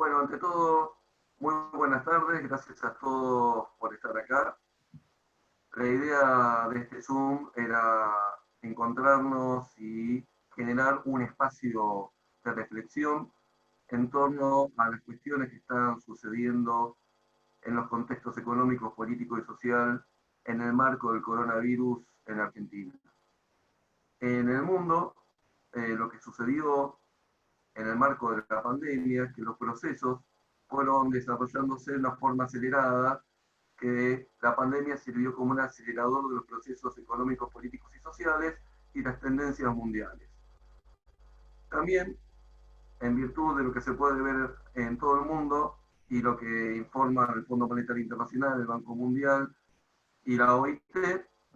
Bueno, ante todo, muy buenas tardes, gracias a todos por estar acá. La idea de este Zoom era encontrarnos y generar un espacio de reflexión en torno a las cuestiones que están sucediendo en los contextos económicos, políticos y social en el marco del coronavirus en Argentina. En el mundo, lo que sucedió en el marco de la pandemia es que los procesos fueron desarrollándose de una forma acelerada, que la pandemia sirvió como un acelerador de los procesos económicos, políticos y sociales y las tendencias mundiales. También, en virtud de lo que se puede ver en todo el mundo y lo que informa el Fondo Monetario Internacional, el Banco Mundial y la OIT,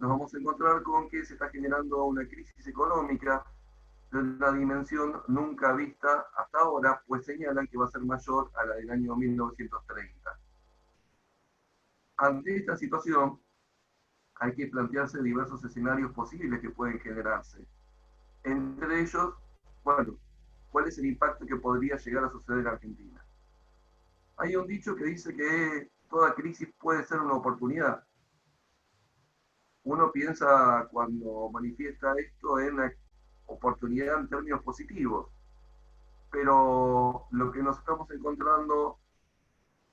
nos vamos a encontrar con que se está generando una crisis económica de una dimensión nunca vista hasta ahora, pues señalan que va a ser mayor a la del año 1930. Ante esta situación, hay que plantearse diversos escenarios posibles que pueden generarse. Entre ellos, bueno, ¿cuál es el impacto que podría llegar a suceder en Argentina? Hay un dicho que dice que toda crisis puede ser una oportunidad. Uno piensa cuando manifiesta esto en la oportunidad en términos positivos, pero lo que nos estamos encontrando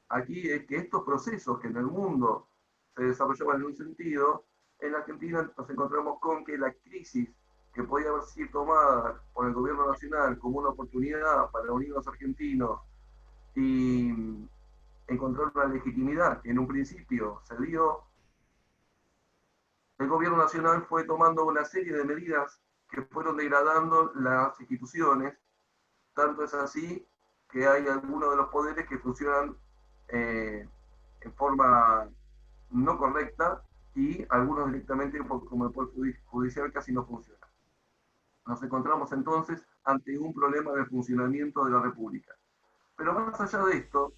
aquí es que estos procesos que en el mundo se desarrollaban en un sentido, en Argentina nos encontramos con que la crisis que podía haber sido tomada por el gobierno nacional como una oportunidad para unir a los argentinos y encontrar una legitimidad que en un principio se dio, el gobierno nacional fue tomando una serie de medidas que fueron degradando las instituciones. Tanto es así que hay algunos de los poderes que funcionan en forma no correcta y algunos directamente, como el Poder Judicial, casi no funciona. Nos encontramos entonces ante un problema de funcionamiento de la República. Pero más allá de esto,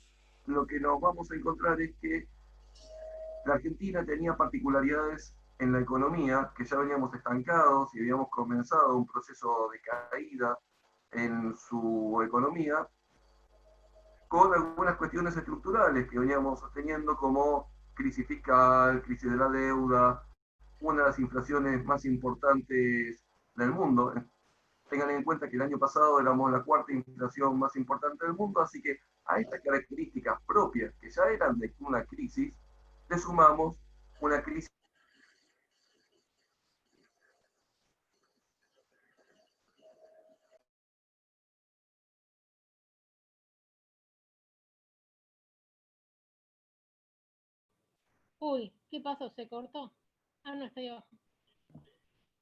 lo que nos vamos a encontrar es que la Argentina tenía particularidades en la economía, que ya veníamos estancados y habíamos comenzado un proceso de caída en su economía, con algunas cuestiones estructurales que veníamos sosteniendo como crisis fiscal, crisis de la deuda, una de las inflaciones más importantes del mundo. Tengan en cuenta que el año pasado éramos la cuarta inflación más importante del mundo, así que a estas características propias, que ya eran de una crisis, le sumamos una crisis. Uy, ¿qué pasó? ¿Se cortó? Ah, no, estoy abajo.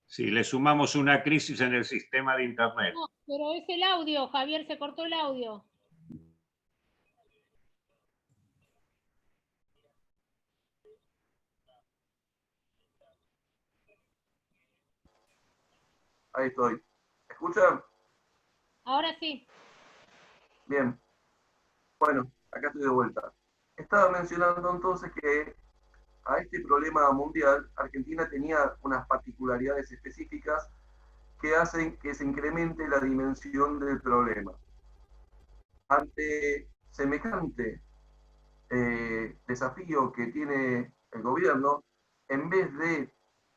Sí, le sumamos una crisis en el sistema de Internet. No, pero es el audio, Javier, se cortó el audio. Ahí estoy. ¿Escuchan? Ahora sí. Bien. Bueno, acá estoy de vuelta. Estaba mencionando entonces que a este problema mundial, Argentina tenía unas particularidades específicas que hacen que se incremente la dimensión del problema. Ante semejante desafío que tiene el gobierno, en vez de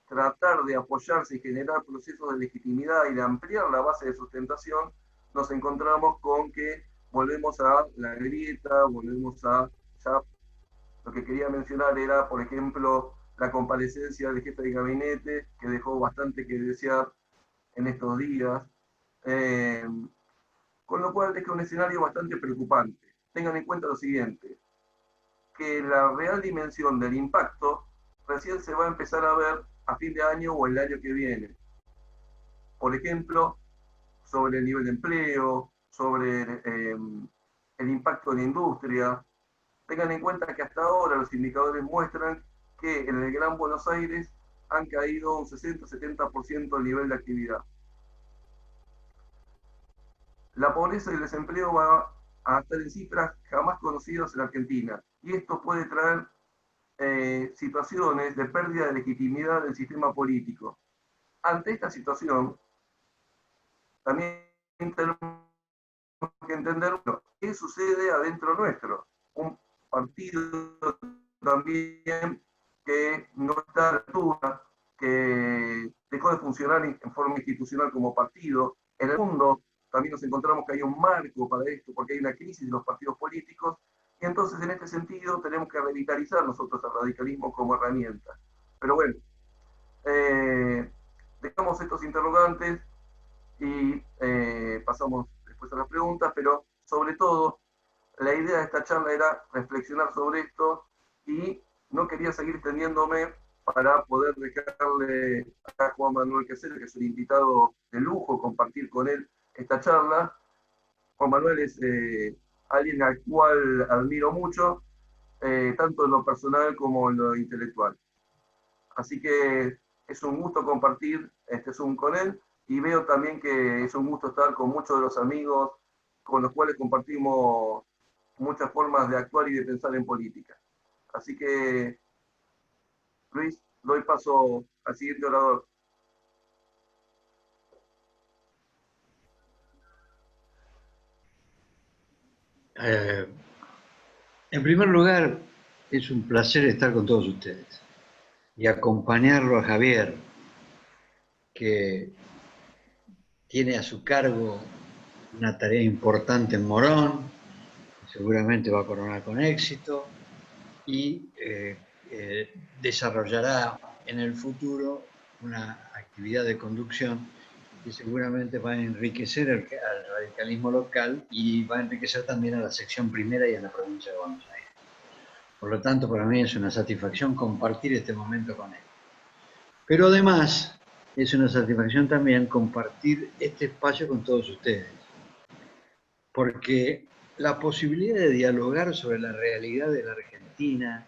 tratar de apoyarse y generar procesos de legitimidad y de ampliar la base de sustentación, nos encontramos con que volvemos a la grieta, volvemos a ya. Lo que quería mencionar era, por ejemplo, la comparecencia del jefe de gabinete, que dejó bastante que desear en estos días, eh, con lo cual deja un escenario bastante preocupante. Tengan en cuenta lo siguiente, que la real dimensión del impacto recién se va a empezar a ver a fin de año o el año que viene. Por ejemplo, sobre el nivel de empleo, sobre el impacto en la industria. Tengan en cuenta que hasta ahora los indicadores muestran que en el Gran Buenos Aires han caído un 60-70% el nivel de actividad. La pobreza y el desempleo va a estar en cifras jamás conocidas en Argentina, y esto puede traer situaciones de pérdida de legitimidad del sistema político. Ante esta situación, también tenemos que entender qué sucede adentro nuestro. Un partido también que no está a la altura, que dejó de funcionar en forma institucional como partido. En el mundo también nos encontramos que hay un marco para esto, porque hay una crisis de los partidos políticos, y entonces en este sentido tenemos que revitalizar nosotros el radicalismo como herramienta. Pero bueno, dejamos estos interrogantes y pasamos después a las preguntas, pero sobre todo la idea de esta charla era reflexionar sobre esto y no quería seguir extendiéndome para poder dejarle a Juan Manuel Quesero, que es un invitado de lujo, compartir con él esta charla. Juan Manuel es alguien al cual admiro mucho, tanto en lo personal como en lo intelectual. Así que es un gusto compartir este Zoom con él y veo también que es un gusto estar con muchos de los amigos con los cuales compartimos muchas formas de actuar y de pensar en política. Así que, Luis, doy paso al siguiente orador. En primer lugar, es un placer estar con todos ustedes y acompañarlo a Javier, que tiene a su cargo una tarea importante en Morón, seguramente va a coronar con éxito y desarrollará en el futuro una actividad de conducción que seguramente va a enriquecer al radicalismo local y va a enriquecer también a la sección primera y a la provincia de Buenos Aires. Por lo tanto, para mí es una satisfacción compartir este momento con él. Pero además, es una satisfacción también compartir este espacio con todos ustedes. Porque la posibilidad de dialogar sobre la realidad de la Argentina,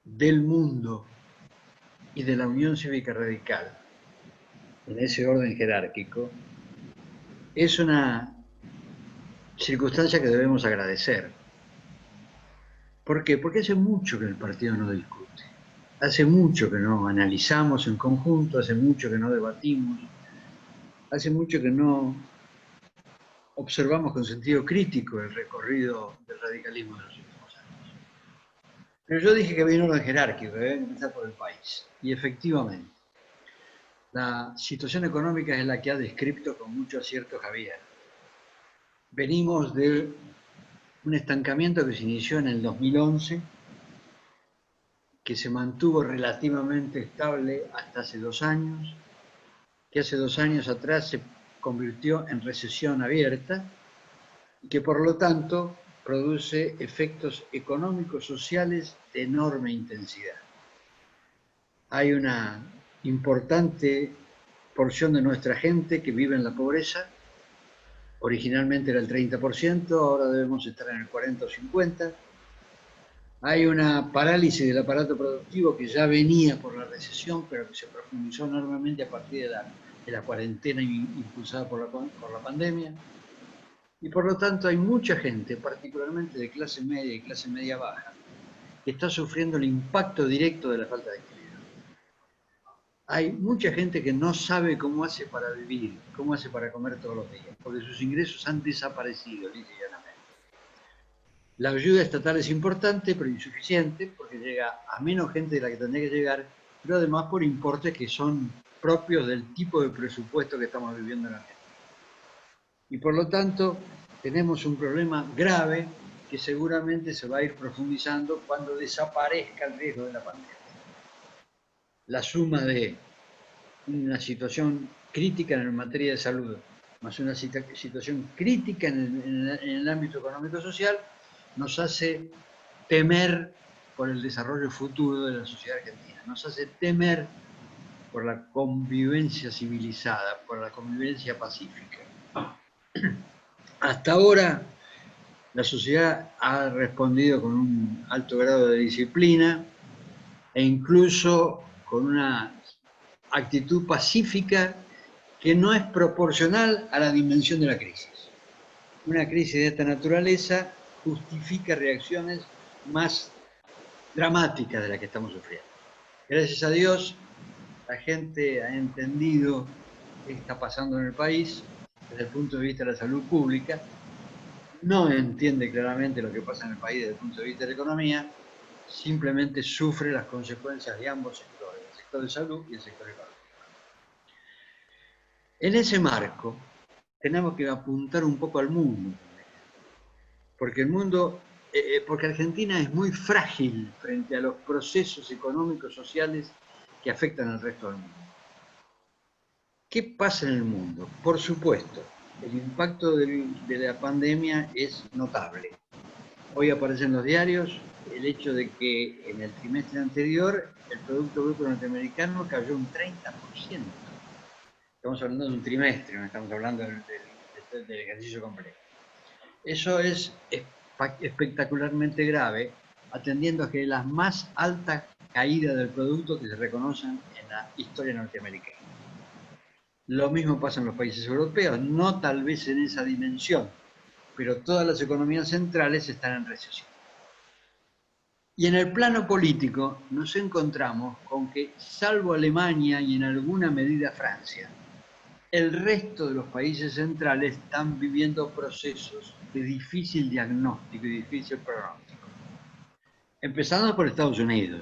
del mundo y de la Unión Cívica Radical, en ese orden jerárquico, es una circunstancia que debemos agradecer. ¿Por qué? Porque hace mucho que el partido no discute, hace mucho que no analizamos en conjunto, hace mucho que no debatimos, hace mucho que no observamos con sentido crítico el recorrido del radicalismo de los últimos años. Pero yo dije que había un orden jerárquico, que había que empezar por el país. Y efectivamente, la situación económica es la que ha descrito con mucho acierto Javier. Venimos de un estancamiento que se inició en el 2011, que se mantuvo relativamente estable hasta hace 2 años, que hace 2 años atrás se convirtió en recesión abierta y que por lo tanto produce efectos económicos, sociales de enorme intensidad. Hay una importante porción de nuestra gente que vive en la pobreza. Originalmente era el 30%, ahora debemos estar en el 40 o 50%. Hay una parálisis del aparato productivo que ya venía por la recesión, pero que se profundizó enormemente a partir de la cuarentena impulsada por la pandemia. Y por lo tanto hay mucha gente, particularmente de clase media y clase media baja, que está sufriendo el impacto directo de la falta de actividad. Hay mucha gente que no sabe cómo hace para vivir, cómo hace para comer todos los días, porque sus ingresos han desaparecido, lisa y llanamente. La ayuda estatal es importante, pero insuficiente, porque llega a menos gente de la que tendría que llegar, pero además por importes que son propios del tipo de presupuesto que estamos viviendo en Argentina. Y por lo tanto, tenemos un problema grave que seguramente se va a ir profundizando cuando desaparezca el riesgo de la pandemia. La suma de una situación crítica en materia de salud, más una situación crítica en el ámbito económico-social, nos hace temer por el desarrollo futuro de la sociedad argentina, nos hace temer por la convivencia civilizada, por la convivencia pacífica. Hasta ahora, la sociedad ha respondido con un alto grado de disciplina e incluso con una actitud pacífica que no es proporcional a la dimensión de la crisis. Una crisis de esta naturaleza justifica reacciones más dramáticas de las que estamos sufriendo. Gracias a Dios, la gente ha entendido qué está pasando en el país desde el punto de vista de la salud pública no entiende claramente lo que pasa en el país desde el punto de vista de la economía, simplemente sufre las consecuencias de ambos sectores, el sector de salud y el sector económico. En ese marco, tenemos que apuntar un poco al mundo, porque el mundo, porque Argentina es muy frágil frente a los procesos económicos, sociales que afectan al resto del mundo. ¿Qué pasa en el mundo? Por supuesto, el impacto de la pandemia es notable. Hoy aparece en los diarios el hecho de que en el trimestre anterior el Producto Bruto Norteamericano cayó un 30%. Estamos hablando de un trimestre, no estamos hablando del ejercicio completo. Eso es espectacularmente grave, atendiendo a que es la más alta caída del producto que se reconocen en la historia norteamericana. Lo mismo pasa en los países europeos, no tal vez en esa dimensión, pero todas las economías centrales están en recesión. Y en el plano político nos encontramos con que, salvo Alemania y en alguna medida Francia, el resto de los países centrales están viviendo procesos de difícil diagnóstico y difícil pronóstico. Empezando por Estados Unidos.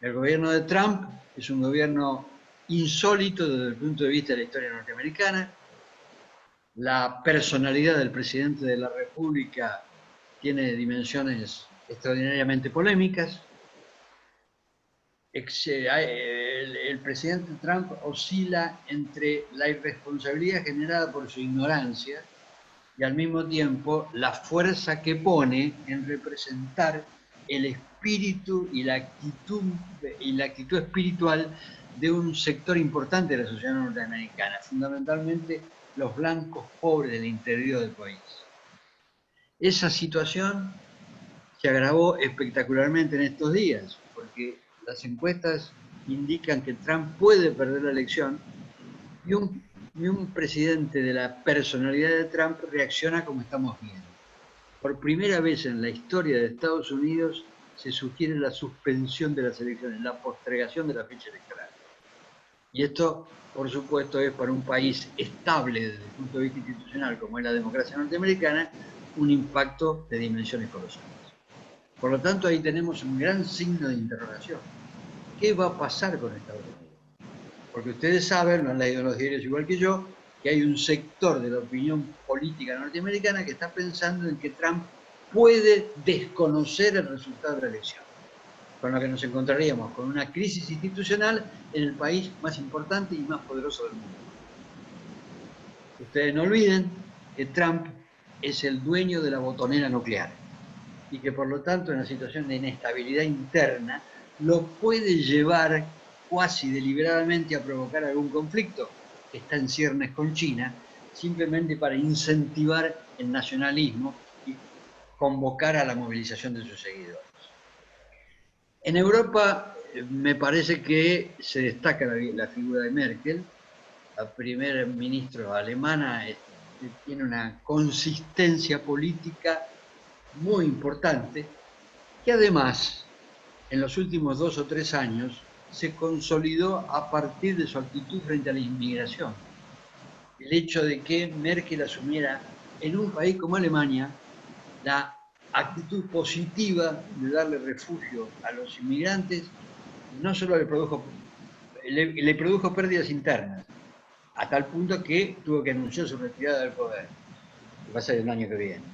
El gobierno de Trump es un gobierno insólito desde el punto de vista de la historia norteamericana. La personalidad del presidente de la República tiene dimensiones extraordinariamente polémicas. El presidente Trump oscila entre la irresponsabilidad generada por su ignorancia y al mismo tiempo la fuerza que pone en representar el espíritu y la actitud espiritual de un sector importante de la sociedad norteamericana, fundamentalmente los blancos pobres del interior del país. Esa situación se agravó espectacularmente en estos días, porque las encuestas indican que Trump puede perder la elección y un presidente de la personalidad de Trump reacciona como estamos viendo. Por primera vez en la historia de Estados Unidos se sugiere la suspensión de las elecciones, la postergación de la fecha electoral. Y esto, por supuesto, es para un país estable desde el punto de vista institucional, como es la democracia norteamericana, un impacto de dimensiones colosales. Por lo tanto, ahí tenemos un gran signo de interrogación. ¿Qué va a pasar con Estados Unidos? Porque ustedes saben, lo han leído en los diarios igual que yo, que hay un sector de la opinión política norteamericana que está pensando en que Trump puede desconocer el resultado de la elección, con lo que nos encontraríamos con una crisis institucional en el país más importante y más poderoso del mundo. Ustedes no olviden que Trump es el dueño de la botonera nuclear y que por lo tanto en una situación de inestabilidad interna lo puede llevar cuasi deliberadamente a provocar algún conflicto que está en ciernes con China, simplemente para incentivar el nacionalismo y convocar a la movilización de sus seguidores. En Europa me parece que se destaca la figura de Merkel, la primera ministra alemana tiene una consistencia política muy importante, que además en los últimos 2 o 3 años se consolidó a partir de su actitud frente a la inmigración. El hecho de que Merkel asumiera en un país como Alemania la actitud positiva de darle refugio a los inmigrantes, no solo le produjo pérdidas internas, a tal punto que tuvo que anunciar su retirada del poder, que va a ser el año que viene.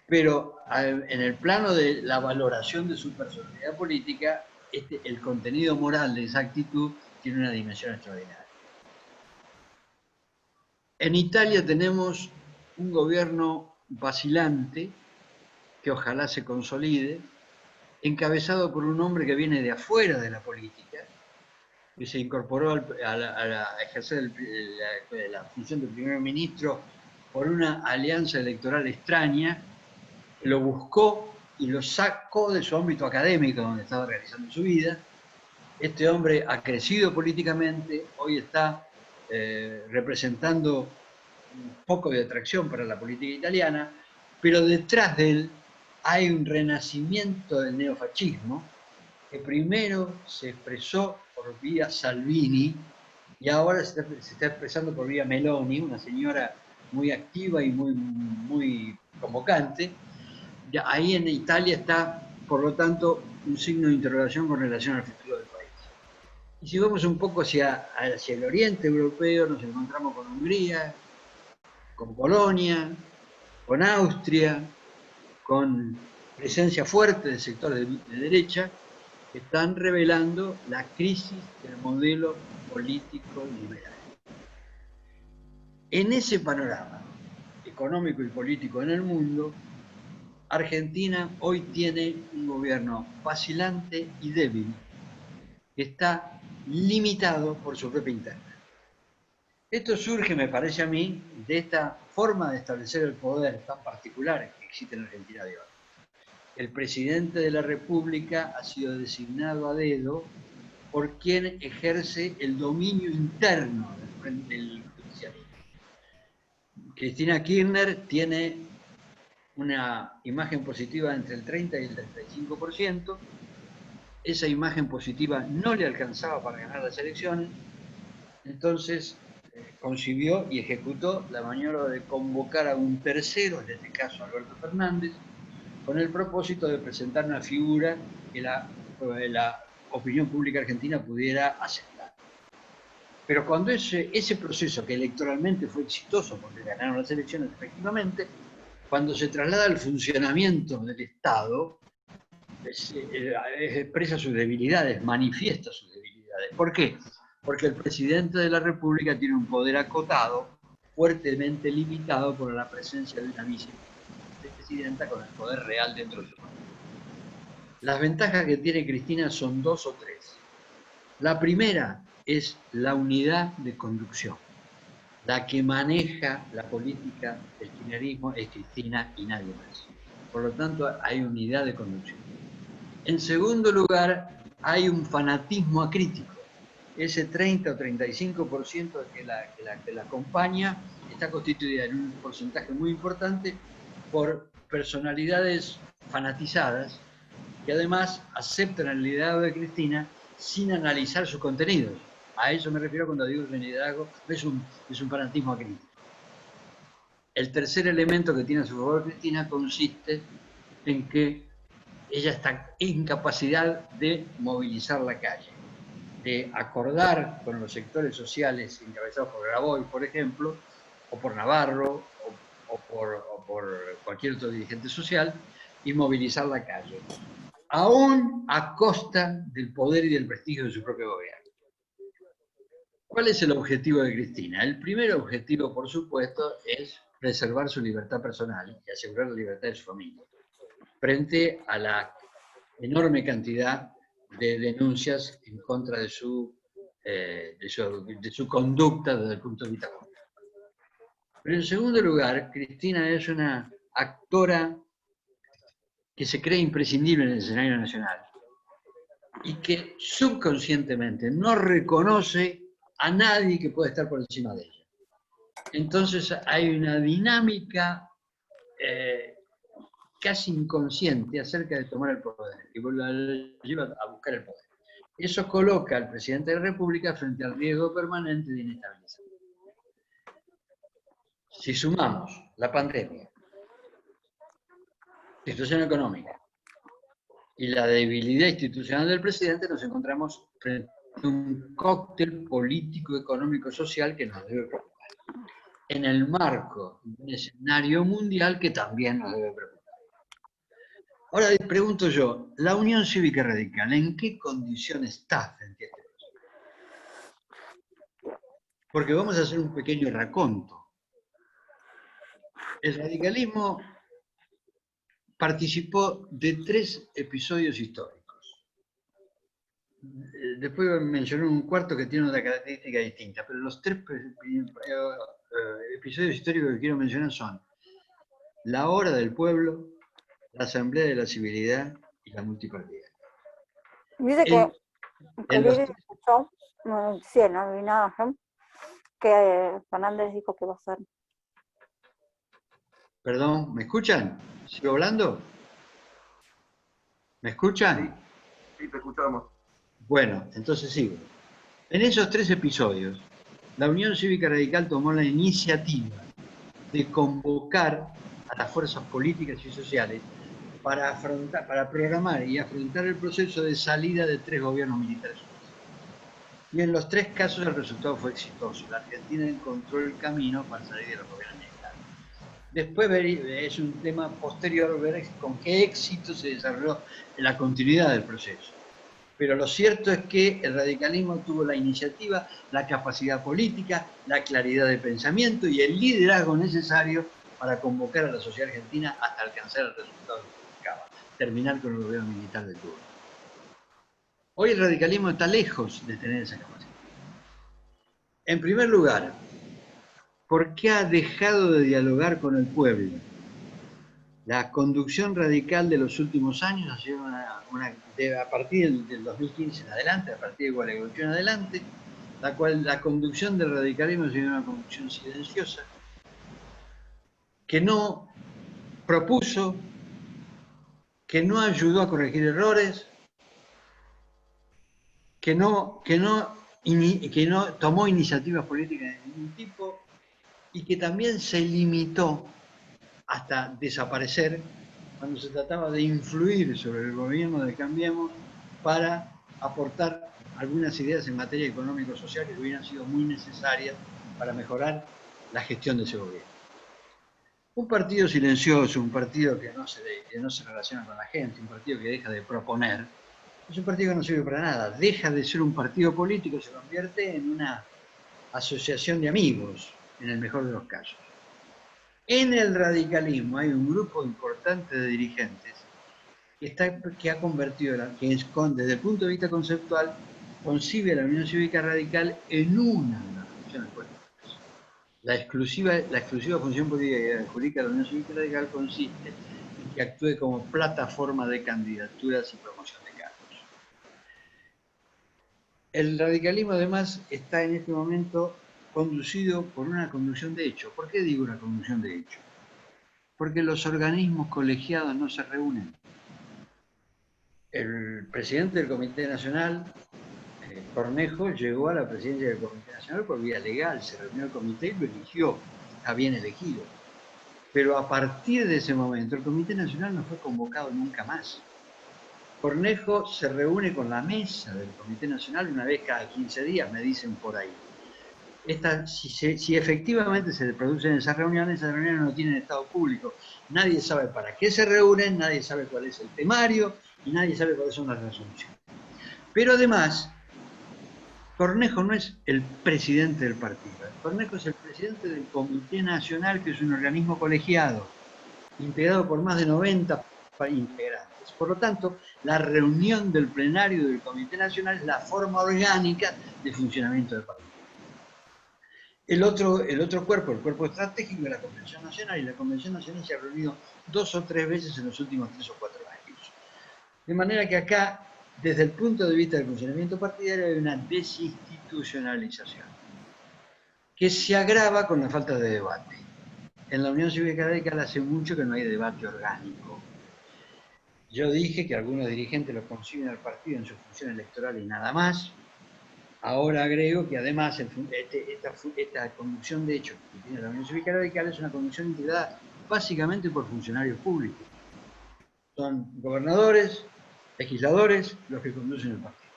Pero en el plano de la valoración de su personalidad política, el contenido moral de esa actitud tiene una dimensión extraordinaria. En Italia tenemos un gobierno vacilante, que ojalá se consolide, encabezado por un hombre que viene de afuera de la política, que se incorporó a ejercer la función de primer ministro por una alianza electoral extraña, lo buscó y lo sacó de su ámbito académico donde estaba realizando su vida. Este hombre ha crecido políticamente, hoy está representando un poco de atracción para la política italiana, pero detrás de él hay un renacimiento del neofascismo que primero se expresó por vía Salvini y ahora se está expresando por vía Meloni, una señora muy activa y muy convocante. Ya ahí en Italia está, por lo tanto, un signo de interrogación con relación al futuro del país. Y si vamos un poco hacia el oriente europeo, nos encontramos con Hungría, con Polonia, con Austria, con presencia fuerte del sector de derecha, que están revelando la crisis del modelo político liberal. En ese panorama económico y político en el mundo, Argentina hoy tiene un gobierno vacilante y débil, que está limitado por su propia interna. Esto surge, me parece a mí, de esta forma de establecer el poder tan particular que existe en Argentina de hoy. El presidente de la República ha sido designado a dedo por quien ejerce el dominio interno del judicialismo. Cristina Kirchner tiene una imagen positiva entre el 30 y el 35%. Esa imagen positiva no le alcanzaba para ganar las elecciones, entonces concibió y ejecutó la maniobra de convocar a un tercero, en este caso Alberto Fernández, con el propósito de presentar una figura que la opinión pública argentina pudiera aceptar. Pero cuando ese proceso, que electoralmente fue exitoso porque ganaron las elecciones efectivamente, cuando se traslada al funcionamiento del Estado, expresa sus debilidades, manifiesta sus debilidades. ¿Por qué? Porque el presidente de la República tiene un poder acotado, fuertemente limitado por la presencia de una vicepresidenta con el poder real dentro de su país. Las ventajas que tiene Cristina son dos o tres. La primera es la unidad de conducción. La que maneja la política del kirchnerismo es Cristina y nadie más. Por lo tanto, hay unidad de conducción. En segundo lugar, hay un fanatismo acrítico. Ese 30 o 35% que la acompaña está constituida en un porcentaje muy importante por personalidades fanatizadas que además aceptan el liderazgo de Cristina sin analizar sus contenidos. A eso me refiero cuando digo que el liderazgo es un fanatismo acrítico. El tercer elemento que tiene a su favor Cristina consiste en que ella está en capacidad de movilizar la calle, de acordar con los sectores sociales encabezados por Grabois, por ejemplo, o por Navarro, o por cualquier otro dirigente social, y movilizar la calle, aún a costa del poder y del prestigio de su propio gobierno. ¿Cuál es el objetivo de Cristina? El primer objetivo, por supuesto, es preservar su libertad personal y asegurar la libertad de su familia, frente a la enorme cantidad de denuncias en contra de su conducta desde el punto de vista político. Pero en segundo lugar, Cristina es una actora que se cree imprescindible en el escenario nacional y que subconscientemente no reconoce a nadie que pueda estar por encima de ella. Entonces hay una dinámica casi inconsciente acerca de tomar el poder, que la lleva a buscar el poder. Eso coloca al presidente de la República frente al riesgo permanente de inestabilización. Si sumamos la pandemia, la situación económica y la debilidad institucional del presidente, nos encontramos frente a un cóctel político, económico, social que nos debe preocupar, en el marco de un escenario mundial que también nos debe preocupar. Ahora pregunto yo, la Unión Cívica Radical, ¿en qué condición está frente a este proceso? Porque vamos a hacer un pequeño raconto. El radicalismo participó de 3 episodios históricos. Después mencioné un cuarto que tiene una característica distinta, pero los 3 episodios históricos que quiero mencionar son la Hora del Pueblo, la Asamblea de la Civilidad y la multipartidad. Dice que que Fernández dijo que va a ser. Perdón, ¿me escuchan? ¿Sigo hablando? ¿Me escuchan? Sí, te escuchamos. Bueno, entonces sigo. En esos 3 episodios, la Unión Cívica Radical tomó la iniciativa de convocar a las fuerzas políticas y sociales para programar y afrontar el proceso de salida de 3 gobiernos militares. Y en los 3 casos el resultado fue exitoso. La Argentina encontró el camino para salir de los gobiernos militares. Después es un tema posterior ver con qué éxito se desarrolló la continuidad del proceso. Pero lo cierto es que el radicalismo tuvo la iniciativa, la capacidad política, la claridad de pensamiento y el liderazgo necesario para convocar a la sociedad argentina hasta alcanzar el resultado que buscaba, terminar con el gobierno militar de turno. Hoy el radicalismo está lejos de tener esa capacidad. En primer lugar, ¿por qué ha dejado de dialogar con el pueblo? La conducción radical de los últimos años ha sido a partir del 2015 en adelante, a partir de Gualeguaychú en adelante, la conducción del radicalismo ha sido una conducción silenciosa, que no propuso, que no ayudó a corregir errores, que no tomó iniciativas políticas de ningún tipo y que también se limitó hasta desaparecer cuando se trataba de influir sobre el gobierno de Cambiemos para aportar algunas ideas en materia económico-social que hubieran sido muy necesarias para mejorar la gestión de ese gobierno. Un partido silencioso, un partido que no se relaciona con la gente, un partido que deja de proponer, es un partido que no sirve para nada. Deja de ser un partido político, se convierte en una asociación de amigos, en el mejor de los casos. En el radicalismo hay un grupo importante de dirigentes que ha convertido, desde el punto de vista conceptual, concibe a la Unión Cívica Radical en una de las funciones políticas. La exclusiva función política que adjudica a la Unión Cívica Radical consiste en que actúe como plataforma de candidaturas y promoción de cargos. El radicalismo, además, está en este momento conducido por una conducción de hecho. ¿Por qué digo una conducción de hecho? Porque los organismos colegiados no se reúnen. El presidente del Comité Nacional, Cornejo, llegó a la presidencia del Comité Nacional por vía legal, se reunió el comité y lo eligió, está bien elegido. Pero a partir de ese momento el Comité Nacional no fue convocado nunca más. Cornejo se reúne con la mesa del Comité Nacional una vez cada 15 días, me dicen por ahí. Si efectivamente se producen esas reuniones no tienen estado público. Nadie sabe para qué se reúnen, nadie sabe cuál es el temario y nadie sabe cuáles son las resoluciones. Pero además, Cornejo no es el presidente del partido. Cornejo es el presidente del Comité Nacional, que es un organismo colegiado, integrado por más de 90 integrantes. Por lo tanto, la reunión del plenario del Comité Nacional es la forma orgánica de funcionamiento del partido. El otro cuerpo, el cuerpo estratégico, es la Convención Nacional, y la Convención Nacional se ha reunido 2 o 3 veces en los últimos 3 o 4 años. De manera que acá, desde el punto de vista del funcionamiento partidario, hay una desinstitucionalización, que se agrava con la falta de debate. En la Unión Cívica Radical hace mucho que no hay debate orgánico. Yo dije que algunos dirigentes lo conciben al partido en su función electoral y nada más. Ahora agrego que además esta conducción de hecho que tiene la Unión Cívica Radical es una conducción integrada básicamente por funcionarios públicos. Son gobernadores, legisladores los que conducen el partido.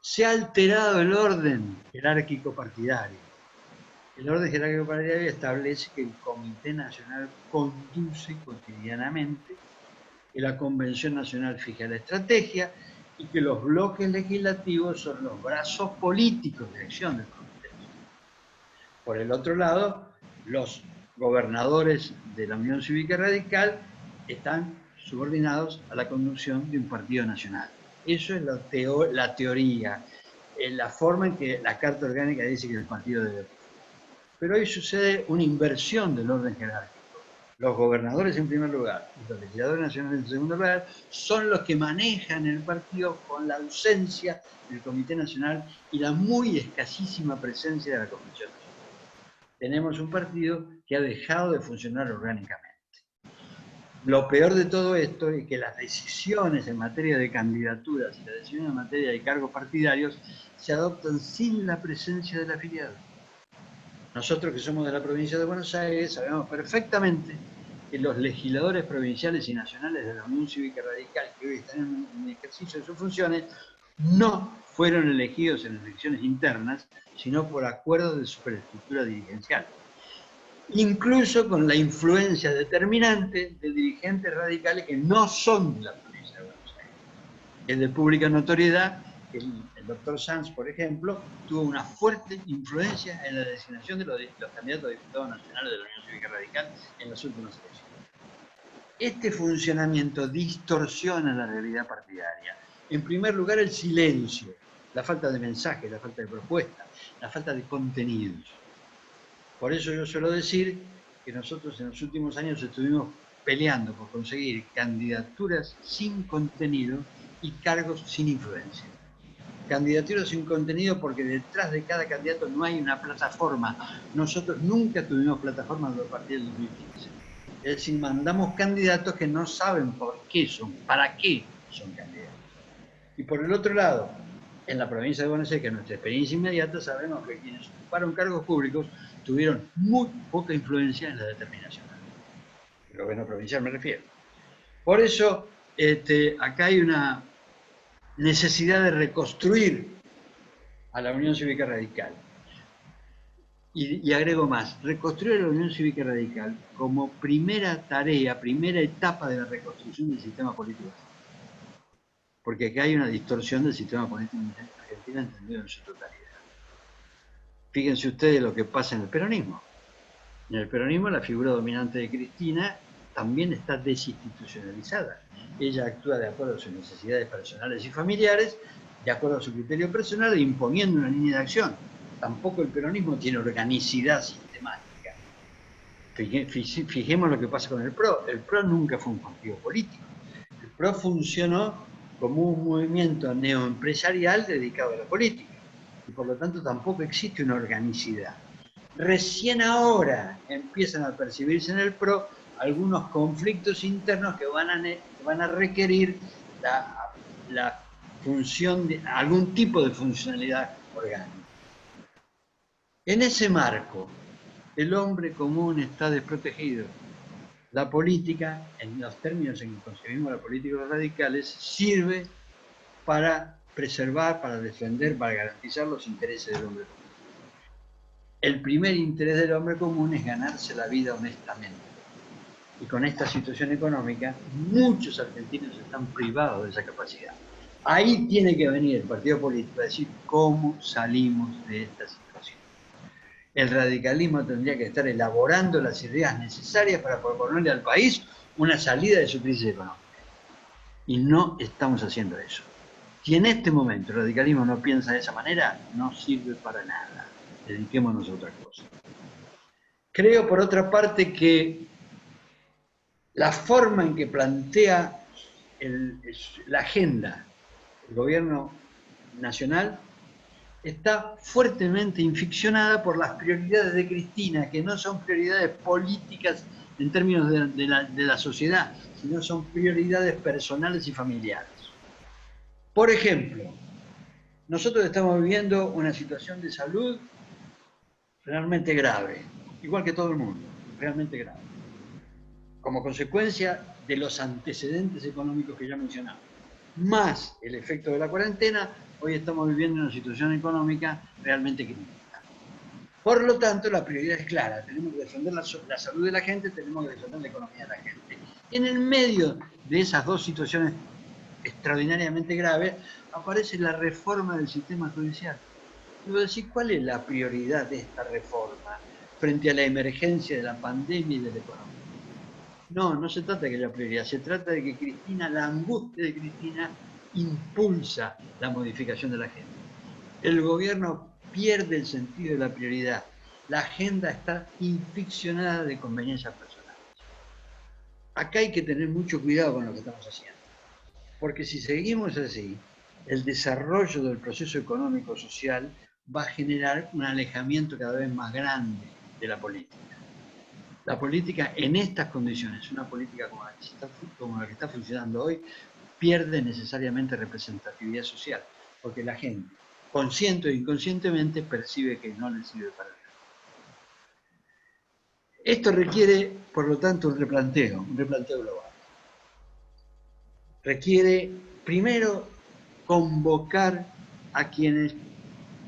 Se ha alterado el orden jerárquico partidario. El orden jerárquico partidario establece que el Comité Nacional conduce cotidianamente, que la Convención Nacional fija la estrategia y que los bloques legislativos son los brazos políticos de acción del Comité Nacional. Por el otro lado, los gobernadores de la Unión Cívica Radical están subordinados a la conducción de un partido nacional. Eso es la teoría, la forma en que la Carta Orgánica dice que el partido debe funcionar. Pero hoy sucede una inversión del orden jerárquico. Los gobernadores en primer lugar y los legisladores nacionales en segundo lugar son los que manejan el partido con la ausencia del Comité Nacional y la muy escasísima presencia de la Convención Nacional. Tenemos un partido que ha dejado de funcionar orgánicamente. Lo peor de todo esto es que las decisiones en materia de candidaturas y las decisiones en materia de cargos partidarios se adoptan sin la presencia del afiliado. Nosotros que somos de la provincia de Buenos Aires sabemos perfectamente que que los legisladores provinciales y nacionales de la Unión Cívica Radical, que hoy están en ejercicio de sus funciones, no fueron elegidos en elecciones internas, sino por acuerdo de superestructura dirigencial. Incluso con la influencia determinante de dirigentes radicales que no son de la provincia de Buenos Aires. Es de pública notoriedad que el doctor Sanz, por ejemplo, tuvo una fuerte influencia en la designación de los candidatos a diputados nacionales de la Unión Cívica Radical en las últimas elecciones. Este funcionamiento distorsiona la realidad partidaria. En primer lugar, el silencio, la falta de mensaje, la falta de propuesta, la falta de contenidos. Por eso yo suelo decir que nosotros en los últimos años estuvimos peleando por conseguir candidaturas sin contenido y cargos sin influencia. Candidaturas sin contenido porque detrás de cada candidato no hay una plataforma. Nosotros nunca tuvimos plataforma a partir del 2015. Es decir, mandamos candidatos que no saben por qué son, para qué son candidatos. Y por el otro lado, en la provincia de Buenos Aires, que es nuestra experiencia inmediata, sabemos que quienes ocuparon cargos públicos tuvieron muy poca influencia en la determinación. El gobierno provincial me refiero. Por eso, acá hay una necesidad de reconstruir a la Unión Cívica Radical. Y agrego más, reconstruir a la Unión Cívica Radical como primera tarea, primera etapa de la reconstrucción del sistema político. Porque acá hay una distorsión del sistema político en Argentina entendido en su totalidad. Fíjense ustedes lo que pasa en el peronismo. En el peronismo la figura dominante de Cristina también está desinstitucionalizada. Ella actúa de acuerdo a sus necesidades personales y familiares, de acuerdo a su criterio personal e imponiendo una línea de acción. Tampoco el peronismo tiene organicidad sistemática. Fijemos lo que pasa con el PRO. El PRO nunca fue un partido político. El PRO funcionó como un movimiento neoempresarial dedicado a la política. Y por lo tanto tampoco existe una organicidad. Recién ahora empiezan a percibirse en el PRO algunos conflictos internos que van a requerir la función de algún tipo de funcionalidad orgánica. En ese marco, el hombre común está desprotegido. La política, en los términos en que concebimos la política de los radicales, sirve para preservar, para defender, para garantizar los intereses del hombre común. El primer interés del hombre común es ganarse la vida honestamente. Y con esta situación económica, muchos argentinos están privados de esa capacidad. Ahí tiene que venir el partido político a decir cómo salimos de esta situación. El radicalismo tendría que estar elaborando las ideas necesarias para proponerle al país una salida de su crisis económica. Y no estamos haciendo eso. Si en este momento el radicalismo no piensa de esa manera, no sirve para nada. Dediquémonos a otra cosa. Creo, por otra parte, que la forma en que plantea la agenda el gobierno nacional está fuertemente inficcionada por las prioridades de Cristina, que no son prioridades políticas en términos de la sociedad, sino son prioridades personales y familiares. Por ejemplo, nosotros estamos viviendo una situación de salud realmente grave, igual que todo el mundo, realmente grave, como consecuencia de los antecedentes económicos que ya mencionamos, más el efecto de la cuarentena. Hoy estamos viviendo una situación económica realmente crítica. Por lo tanto, la prioridad es clara. Tenemos que defender la salud de la gente, tenemos que defender la economía de la gente. En el medio de esas dos situaciones extraordinariamente graves, aparece la reforma del sistema judicial. Debo decir, ¿cuál es la prioridad de esta reforma frente a la emergencia de la pandemia y de la economía? No se trata de que haya prioridad, se trata de que Cristina, la angustia de Cristina, impulsa la modificación de la agenda. El gobierno pierde el sentido de la prioridad. La agenda está inficcionada de conveniencias personales. Acá hay que tener mucho cuidado con lo que estamos haciendo. Porque si seguimos así, el desarrollo del proceso económico-social va a generar un alejamiento cada vez más grande de la política. La política en estas condiciones, una política como la que está funcionando hoy, pierde necesariamente representatividad social, porque la gente, consciente o inconscientemente, percibe que no le sirve para nada. Esto requiere, por lo tanto, un replanteo global. Requiere, primero, convocar a quienes...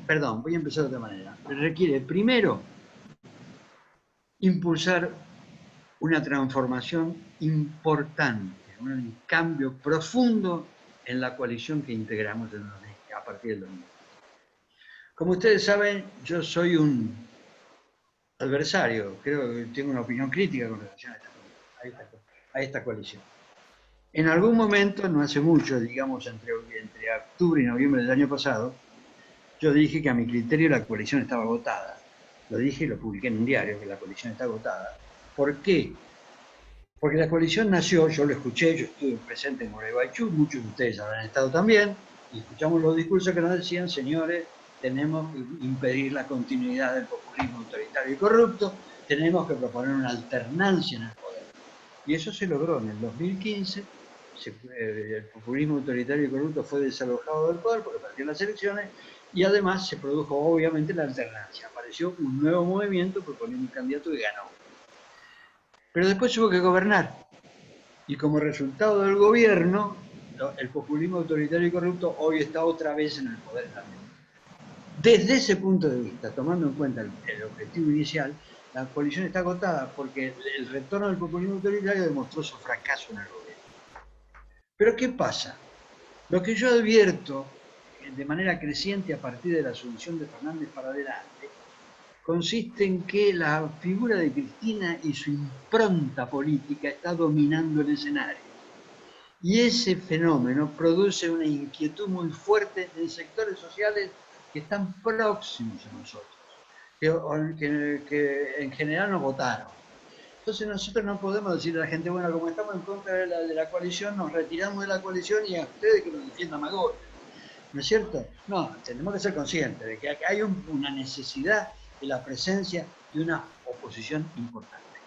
Perdón, voy a empezar de otra manera. Requiere, primero, impulsar una transformación importante, un cambio profundo en la coalición que integramos a partir del 2000. Como ustedes saben, yo soy un adversario, creo que tengo una opinión crítica con relación a esta coalición. En algún momento, no hace mucho, digamos entre octubre y noviembre del año pasado, yo dije que a mi criterio la coalición estaba agotada. Lo dije y lo publiqué en un diario, que la coalición está agotada. ¿Por qué? Porque la coalición nació, yo lo escuché, yo estuve presente en Gualeguaychú, muchos de ustedes habrán estado también, y escuchamos los discursos que nos decían, señores, tenemos que impedir la continuidad del populismo autoritario y corrupto, tenemos que proponer una alternancia en el poder. Y eso se logró en el 2015, el populismo autoritario y corrupto fue desalojado del poder porque partieron las elecciones, y además se produjo obviamente la alternancia. Apareció un nuevo movimiento proponiendo un candidato que ganó. Pero después hubo que gobernar. Y como resultado del gobierno, el populismo autoritario y corrupto hoy está otra vez en el poder también. Desde ese punto de vista, tomando en cuenta el objetivo inicial, la coalición está agotada porque el retorno del populismo autoritario demostró su fracaso en el gobierno. Pero ¿qué pasa? Lo que yo advierto de manera creciente a partir de la asunción de Fernández para adelante consiste en que la figura de Cristina y su impronta política está dominando el escenario. Y ese fenómeno produce una inquietud muy fuerte en sectores sociales que están próximos a nosotros, que en general nos votaron. Entonces nosotros no podemos decirle a la gente, bueno, como estamos en contra de la coalición, nos retiramos de la coalición y a ustedes que nos defiendan Magol. ¿No es cierto? No, tenemos que ser conscientes de que hay una necesidad de la presencia de una oposición importante.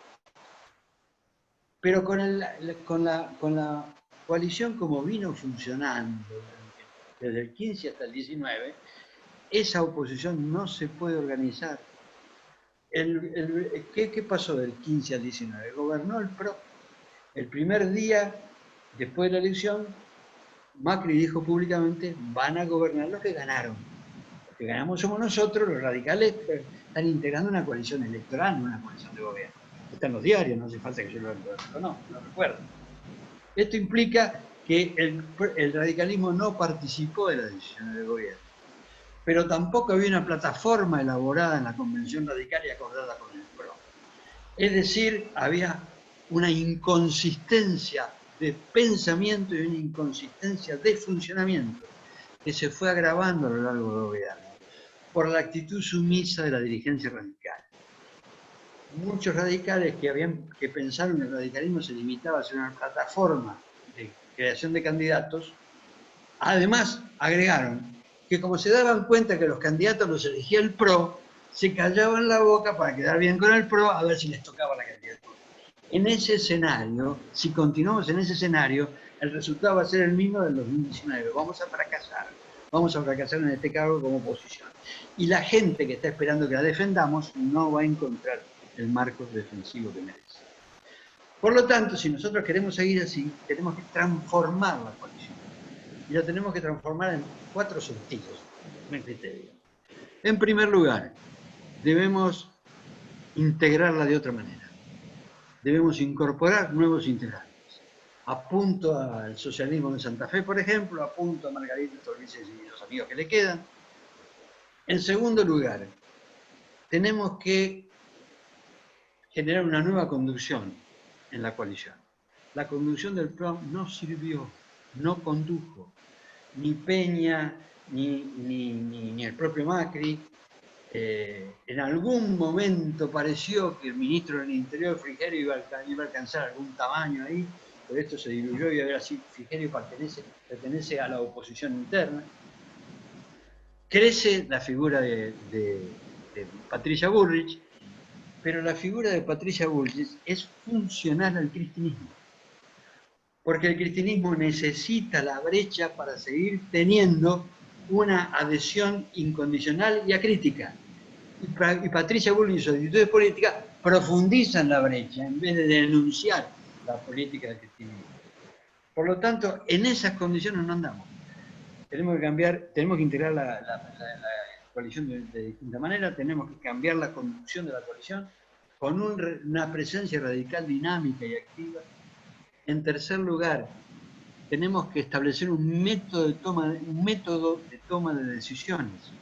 Pero con la coalición como vino funcionando desde el 15 hasta el 19, esa oposición no se puede organizar. ¿Qué pasó del 15 al 19? Gobernó el PRO. El primer día, después de la elección, Macri dijo públicamente, van a gobernar los que ganaron. Los que ganamos somos nosotros, los radicales están integrando una coalición electoral, no una coalición de gobierno. Está en los diarios, no hace falta que yo lo recuerde. Esto implica que el radicalismo no participó de las decisiones del gobierno, pero tampoco había una plataforma elaborada en la Convención Radical y acordada con el PRO. Es decir, había una inconsistencia de pensamiento y una inconsistencia de funcionamiento que se fue agravando a lo largo del gobierno por la actitud sumisa de la dirigencia radical. Muchos radicales que pensaron que el radicalismo se limitaba a ser una plataforma de creación de candidatos, además agregaron que como se daban cuenta que los candidatos los elegía el PRO, se callaban la boca para quedar bien con el PRO a ver si les tocaba la candidatura. En ese escenario, si continuamos en ese escenario, el resultado va a ser el mismo del 2019. Vamos a fracasar en este cargo como oposición. Y la gente que está esperando que la defendamos no va a encontrar el marco defensivo que merece. Por lo tanto, si nosotros queremos seguir así, tenemos que transformar la coalición. Y la tenemos que transformar en 4 sentidos, en criterio. En primer lugar, debemos integrarla de otra manera. Debemos incorporar nuevos integrantes. Apunto al socialismo de Santa Fe, por ejemplo, apunto a Margarita Torrices y los amigos que le quedan. En segundo lugar, tenemos que generar una nueva conducción en la coalición. La conducción del PRO no sirvió, no condujo. Ni Peña, ni el propio Macri. En algún momento pareció que el ministro del Interior, Frigerio, iba a alcanzar algún tamaño ahí, pero esto se diluyó y ahora sí Frigerio pertenece a la oposición interna. Crece la figura de Patricia Bullrich, pero la figura de Patricia Bullrich es funcional al cristinismo, porque el cristinismo necesita la brecha para seguir teniendo una adhesión incondicional y acrítica. Y Patricia Bullrich y sus actitudes políticas profundizan la brecha en vez de denunciar la política del cristianismo. Por lo tanto, en esas condiciones no andamos. Tenemos que cambiar, tenemos que integrar la coalición de distinta manera, tenemos que cambiar la conducción de la coalición con una presencia radical, dinámica y activa. En tercer lugar, tenemos que establecer un método de toma de decisiones.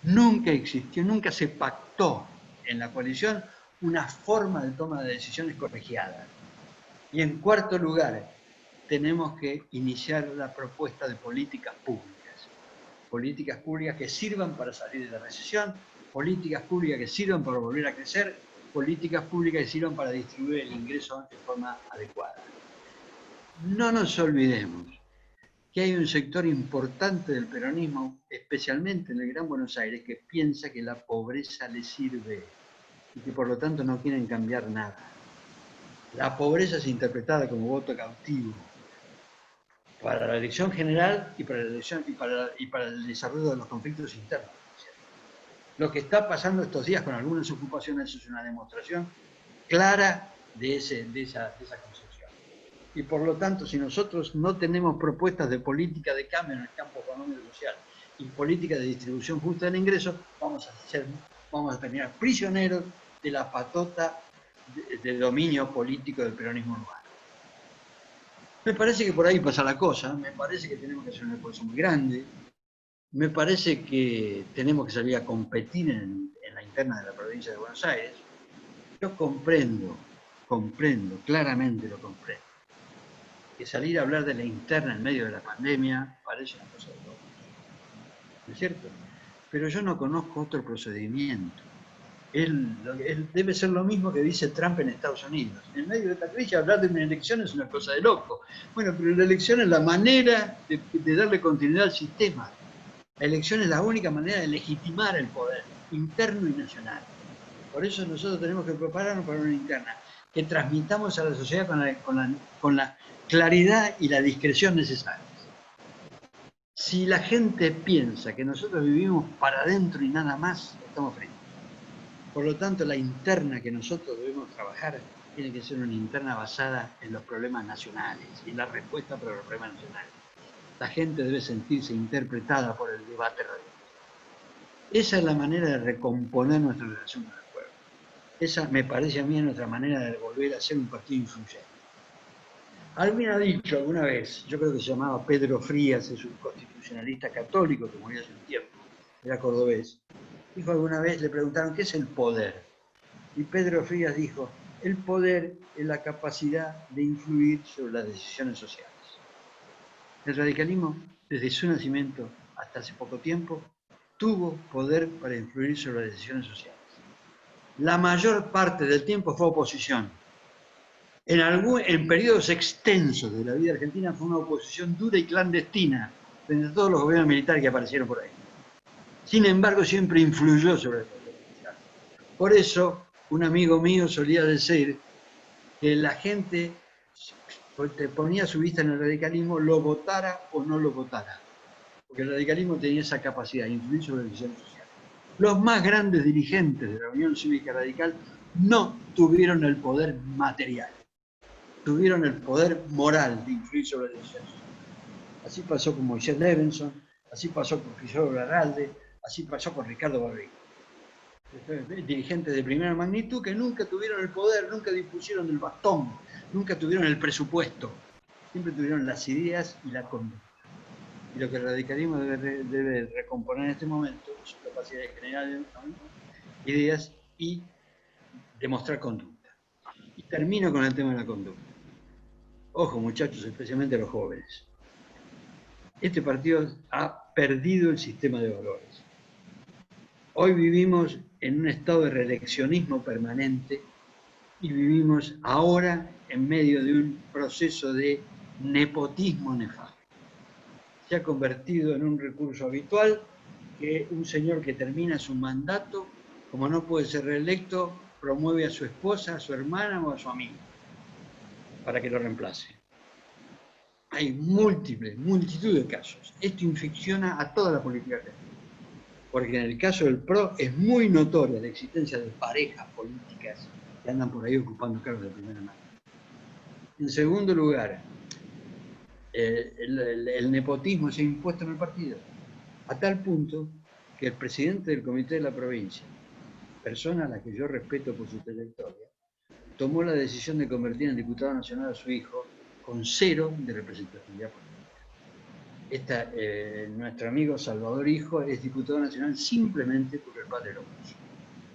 Nunca existió, nunca se pactó en la coalición una forma de toma de decisiones colegiada. Y en cuarto lugar, tenemos que iniciar la propuesta de políticas públicas que sirvan para salir de la recesión, políticas públicas que sirvan para volver a crecer, políticas públicas que sirvan para distribuir el ingreso de forma adecuada. No nos olvidemos que hay un sector importante del peronismo, especialmente en el Gran Buenos Aires, que piensa que la pobreza le sirve y que por lo tanto no quieren cambiar nada. La pobreza es interpretada como voto cautivo para la elección general y para el desarrollo de los conflictos internos. Lo que está pasando estos días con algunas ocupaciones es una demostración clara de esa concepción. Y por lo tanto, si nosotros no tenemos propuestas de política de cambio en el campo económico y social y política de distribución justa del ingreso, vamos a terminar prisioneros de la patota de dominio político del peronismo urbano. Me parece que por ahí pasa la cosa, me parece que tenemos que hacer un esfuerzo muy grande, me parece que tenemos que salir a competir en la interna de la provincia de Buenos Aires. Yo comprendo, claramente lo comprendo, que salir a hablar de la interna en medio de la pandemia parece una cosa de locos, ¿no es cierto? Pero yo no conozco otro procedimiento. Debe ser lo mismo que dice Trump en Estados Unidos. En medio de esta crisis hablar de una elección es una cosa de loco. Bueno, pero la elección es la manera de darle continuidad al sistema. La elección es la única manera de legitimar el poder, interno y nacional. Por eso nosotros tenemos que prepararnos para una interna, que transmitamos a la sociedad con la claridad y la discreción necesarias. Si la gente piensa que nosotros vivimos para adentro y nada más, estamos fritos. Por lo tanto, la interna que nosotros debemos trabajar tiene que ser una interna basada en los problemas nacionales y la respuesta para los problemas nacionales. La gente debe sentirse interpretada por el debate radical. Esa es la manera de recomponer nuestra relación con el pueblo. Esa me parece a mí nuestra manera de volver a ser un partido influyente. Alguien ha dicho alguna vez, yo creo que se llamaba Pedro Frías, es un constitucionalista católico que murió hace un tiempo, era cordobés, dijo alguna vez, le preguntaron, ¿qué es el poder? Y Pedro Frías dijo, el poder es la capacidad de influir sobre las decisiones sociales. El radicalismo, desde su nacimiento hasta hace poco tiempo, tuvo poder para influir sobre las decisiones sociales. La mayor parte del tiempo fue oposición. En periodos extensos de la vida argentina fue una oposición dura y clandestina frente a todos los gobiernos militares que aparecieron por ahí. Sin embargo, siempre influyó sobre el poder social. Por eso, un amigo mío solía decir que la gente ponía su vista en el radicalismo, lo votara o no lo votara. Porque el radicalismo tenía esa capacidad de influir sobre las decisiones sociales. Los más grandes dirigentes de la Unión Cívica Radical no tuvieron el poder material, tuvieron el poder moral de influir sobre las decisiones sociales. Así pasó con Moisés Levenson, así pasó con Cristóbal Larralde, así pasó con Ricardo Barriga. Dirigentes de primera magnitud que nunca tuvieron el poder, nunca dispusieron del bastón, nunca tuvieron el presupuesto, siempre tuvieron las ideas y la conducta. Y lo que el radicalismo debe recomponer en este momento es su capacidad de generar ideas y demostrar conducta. Y termino con el tema de la conducta. Ojo, muchachos, especialmente los jóvenes. Este partido ha perdido el sistema de valores. Hoy vivimos en un estado de reeleccionismo permanente y vivimos ahora en medio de un proceso de nepotismo nefasto. Se ha convertido en un recurso habitual que un señor que termina su mandato, como no puede ser reelecto, promueve a su esposa, a su hermana o a su amigo para que lo reemplace. Hay multitud de casos. Esto infecciona a toda la política argentina. Porque en el caso del PRO es muy notoria la existencia de parejas políticas que andan por ahí ocupando cargos de primera mano. En segundo lugar, el nepotismo se ha impuesto en el partido, a tal punto que el presidente del comité de la provincia, persona a la que yo respeto por su trayectoria, tomó la decisión de convertir en diputado nacional a su hijo con 0 de representatividad política. Nuestro amigo Salvador Hijo es diputado nacional simplemente porque el padre lo puso.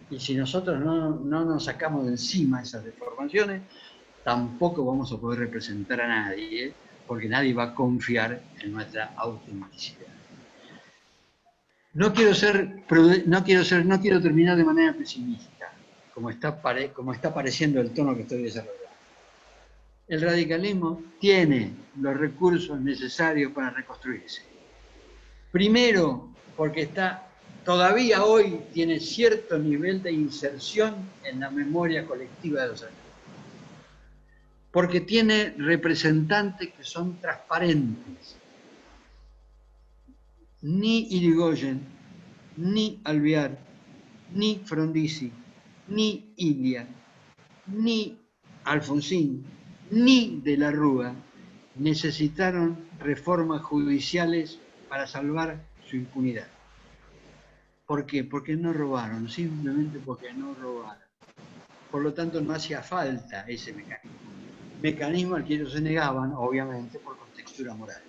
Y si nosotros no nos sacamos de encima esas deformaciones, tampoco vamos a poder representar a nadie, porque nadie va a confiar en nuestra autenticidad. No quiero terminar de manera pesimista, como está pareciendo el tono que estoy desarrollando. El radicalismo tiene los recursos necesarios para reconstruirse. Primero, porque todavía hoy tiene cierto nivel de inserción en la memoria colectiva de los argentinos. Porque tiene representantes que son transparentes. Ni Irigoyen, ni Alvear, ni Frondizi, ni Ilia, ni Alfonsín, ni de la Rúa necesitaron reformas judiciales para salvar su impunidad. ¿Por qué? Porque no robaron, simplemente porque no robaron. Por lo tanto, no hacía falta ese mecanismo. Mecanismo al que ellos se negaban, obviamente, por contextura moral.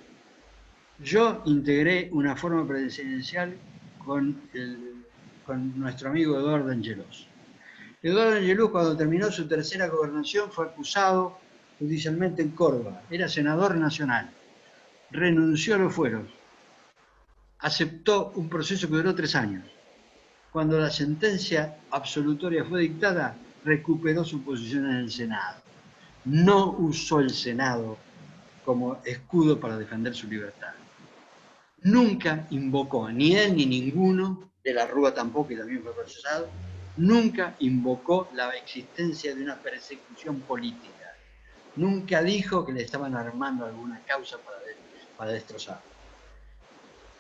Yo integré una forma presidencial con nuestro amigo Eduardo Angelós. Eduardo Angelós, cuando terminó su tercera gobernación, fue acusado judicialmente en Córdoba. Era senador nacional. Renunció a los fueros. Aceptó un proceso que duró 3 años. Cuando la sentencia absolutoria fue dictada, recuperó su posición en el Senado. No usó el Senado como escudo para defender su libertad. Nunca invocó, ni él ni ninguno, de la Rúa tampoco, y también fue procesado, nunca invocó la existencia de una persecución política. Nunca dijo que le estaban armando alguna causa para destrozarlo.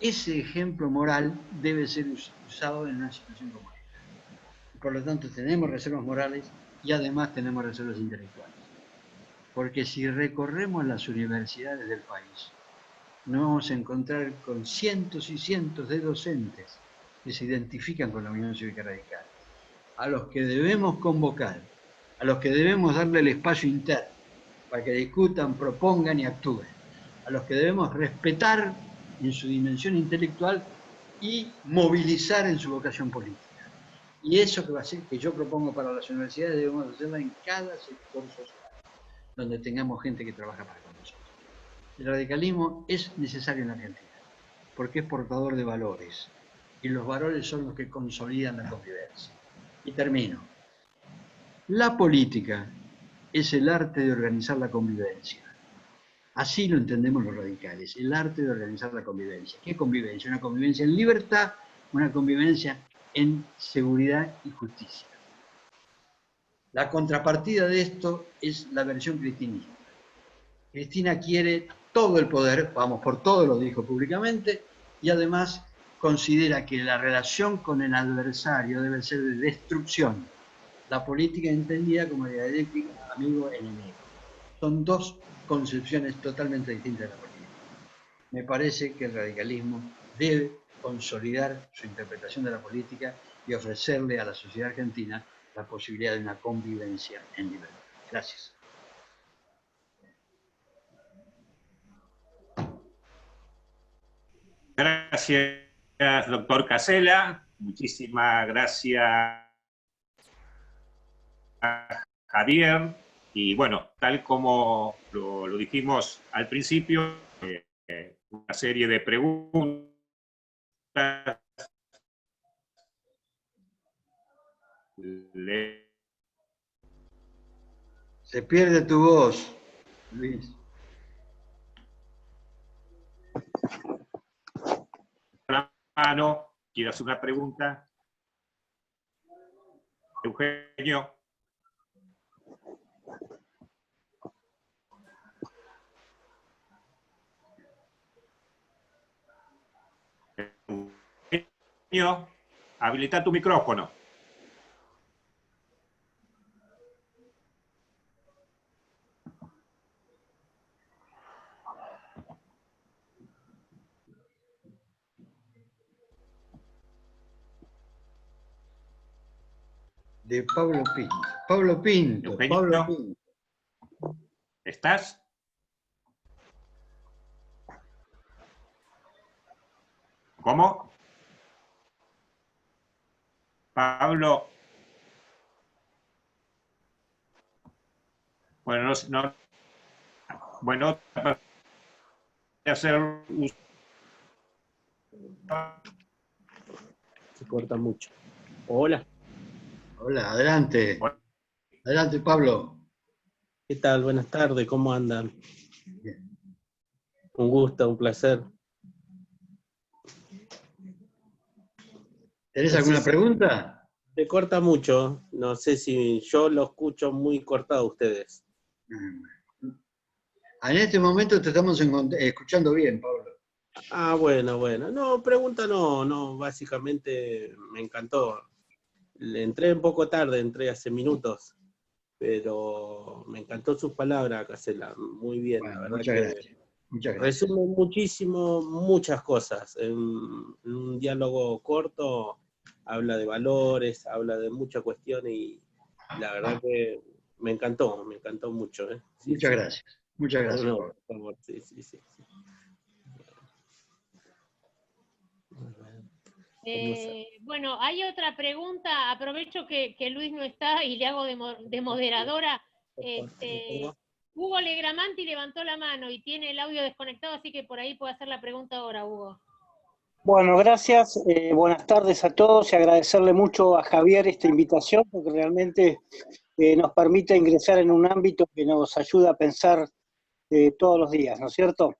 Ese ejemplo moral debe ser usado en una situación como esta. Por lo tanto, tenemos reservas morales y además tenemos reservas intelectuales. Porque si recorremos las universidades del país, nos vamos a encontrar con cientos y cientos de docentes que se identifican con la Unión Cívica Radical, a los que debemos convocar, a los que debemos darle el espacio interno para que discutan, propongan y actúen, a los que debemos respetar en su dimensión intelectual y movilizar en su vocación política. Y eso que yo propongo para las universidades debemos hacerlo en cada sector social, donde tengamos gente que trabaja para nosotros. El radicalismo es necesario en la Argentina, porque es portador de valores, y los valores son los que consolidan la convivencia. Y termino. La política es el arte de organizar la convivencia. Así lo entendemos los radicales, el arte de organizar la convivencia. ¿Qué convivencia? Una convivencia en libertad, una convivencia en seguridad y justicia. La contrapartida de esto es la versión cristinista. Cristina quiere todo el poder, vamos por todo, lo dijo públicamente, y además considera que la relación con el adversario debe ser de destrucción. La política entendida como dialéctica amigo-enemigo. Son dos concepciones totalmente distintas de la política. Me parece que el radicalismo debe consolidar su interpretación de la política y ofrecerle a la sociedad argentina la posibilidad de una convivencia en libertad. Gracias. Gracias, doctor Casella. Muchísimas gracias, Javier. Y bueno, tal como lo dijimos al principio, una serie de preguntas. Se pierde tu voz, Luis. La mano, quiero hacer una pregunta. Eugenio. Eugenio, habilita tu micrófono. de Pablo Pinto. Pablo Pinto, Eugenio, Pablo Pinto. ¿estás? ¿Cómo? Pablo. Bueno, no, bueno, hacer Se corta mucho. Hola, Hola, adelante. Adelante, Pablo. ¿qué tal? Buenas tardes, ¿cómo andan? Bien. Un gusto, un placer. ¿Tenés No sé alguna si- pregunta? Se corta mucho, no sé si yo lo escucho muy cortado a ustedes. En este momento te estamos escuchando bien, Pablo. Ah, bueno, bueno. No, pregunta no, básicamente me encantó. Le entré un poco tarde, entré hace minutos, pero me encantó sus palabras, Casela, muy bien, la Bueno, verdad muchas que gracias. Muchas gracias. resume muchísimo, muchas cosas. En un diálogo corto habla de valores, habla de muchas cuestiones y la verdad que me encantó mucho. Sí, Muchas sí. gracias. Muchas gracias, No, Pablo. por favor, sí, sí, sí. Bueno, hay otra pregunta. Aprovecho que Luis no está y le hago de moderadora. Hugo Legramanti levantó la mano y tiene el audio desconectado, así que por ahí puede hacer la pregunta ahora, Hugo. Bueno, gracias. Buenas tardes a todos y agradecerle mucho a Javier esta invitación porque realmente nos permite ingresar en un ámbito que nos ayuda a pensar todos los días, ¿no es cierto?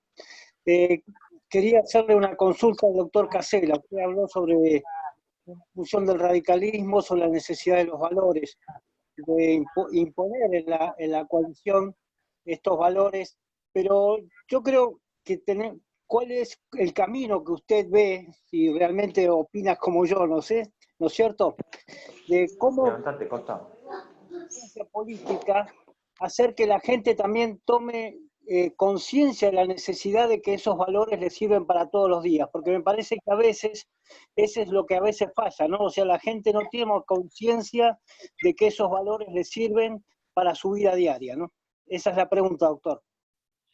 Quería hacerle una consulta al doctor Casella. Usted habló sobre la función del radicalismo, sobre la necesidad de los valores, de imponer en la coalición estos valores, pero yo creo que ¿cuál es el camino que usted ve, si realmente opinas como yo, no sé, ¿no es cierto? De cómo la política hacer que la gente también tome conciencia de la necesidad de que esos valores les sirven para todos los días, porque me parece que a veces, eso es lo que a veces pasa, ¿no? O sea, la gente no tiene conciencia de que esos valores les sirven para su vida diaria, ¿no? Esa es la pregunta, doctor.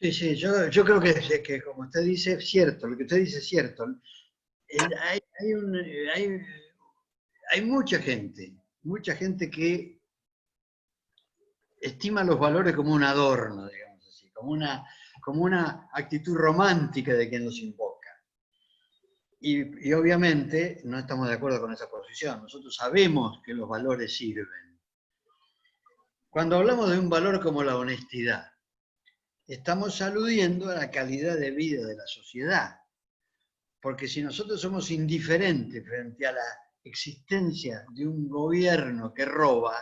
Sí, sí, yo creo que como usted dice, es cierto, lo que usted dice es cierto. Hay mucha gente que estima los valores como un adorno, digamos así, como una actitud romántica de quien los invoca. Y obviamente no estamos de acuerdo con esa posición. Nosotros sabemos que los valores sirven. Cuando hablamos de un valor como la honestidad, estamos aludiendo a la calidad de vida de la sociedad. Porque si nosotros somos indiferentes frente a la existencia de un gobierno que roba,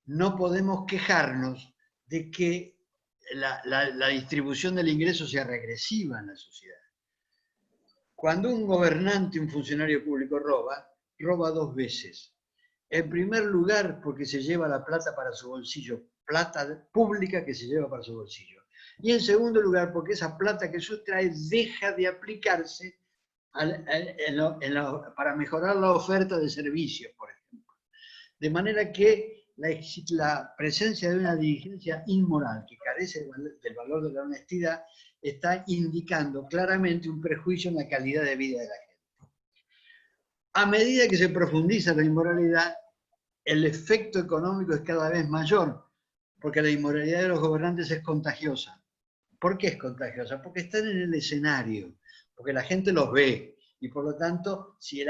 no podemos quejarnos de que la distribución del ingreso sea regresiva en la sociedad. Cuando un gobernante, un funcionario público roba dos veces. En primer lugar, porque se lleva la plata para su bolsillo, plata pública que se lleva para su bolsillo. Y en segundo lugar, porque esa plata que sustrae deja de aplicarse para mejorar la oferta de servicios, por ejemplo. De manera que la presencia de una dirigencia inmoral que carece del valor de la honestidad está indicando claramente un prejuicio en la calidad de vida de la gente. A medida que se profundiza la inmoralidad, el efecto económico es cada vez mayor, porque la inmoralidad de los gobernantes es contagiosa. ¿Por qué es contagiosa? Porque están en el escenario, porque la gente los ve, y por lo tanto, si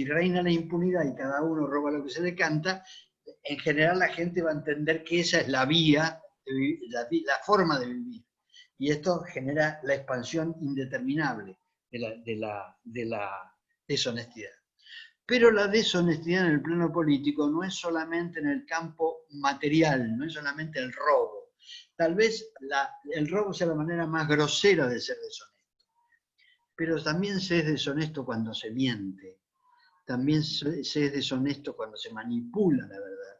reina la impunidad y cada uno roba lo que se le canta, en general la gente va a entender que esa es la vía, la forma de vivir. Y esto genera la expansión indeterminable de la deshonestidad. Pero la deshonestidad en el plano político no es solamente en el campo material, no es solamente el robo. Tal vez el robo sea la manera más grosera de ser deshonesto. Pero también se es deshonesto cuando se miente. También se es deshonesto cuando se manipula la verdad.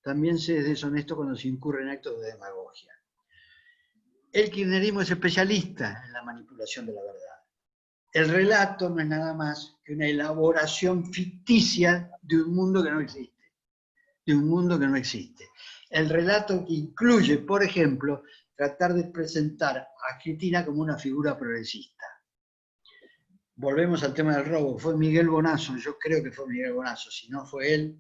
También se es deshonesto cuando se incurre en actos de demagogia. El kirchnerismo es especialista en la manipulación de la verdad. El relato no es nada más que una elaboración ficticia de un mundo que no existe. de un mundo que no existe. El relato que incluye, por ejemplo, tratar de presentar a Cristina como una figura progresista. Volvemos al tema del robo. Fue Miguel Bonazo, yo creo que fue Miguel Bonazo. Si no fue él,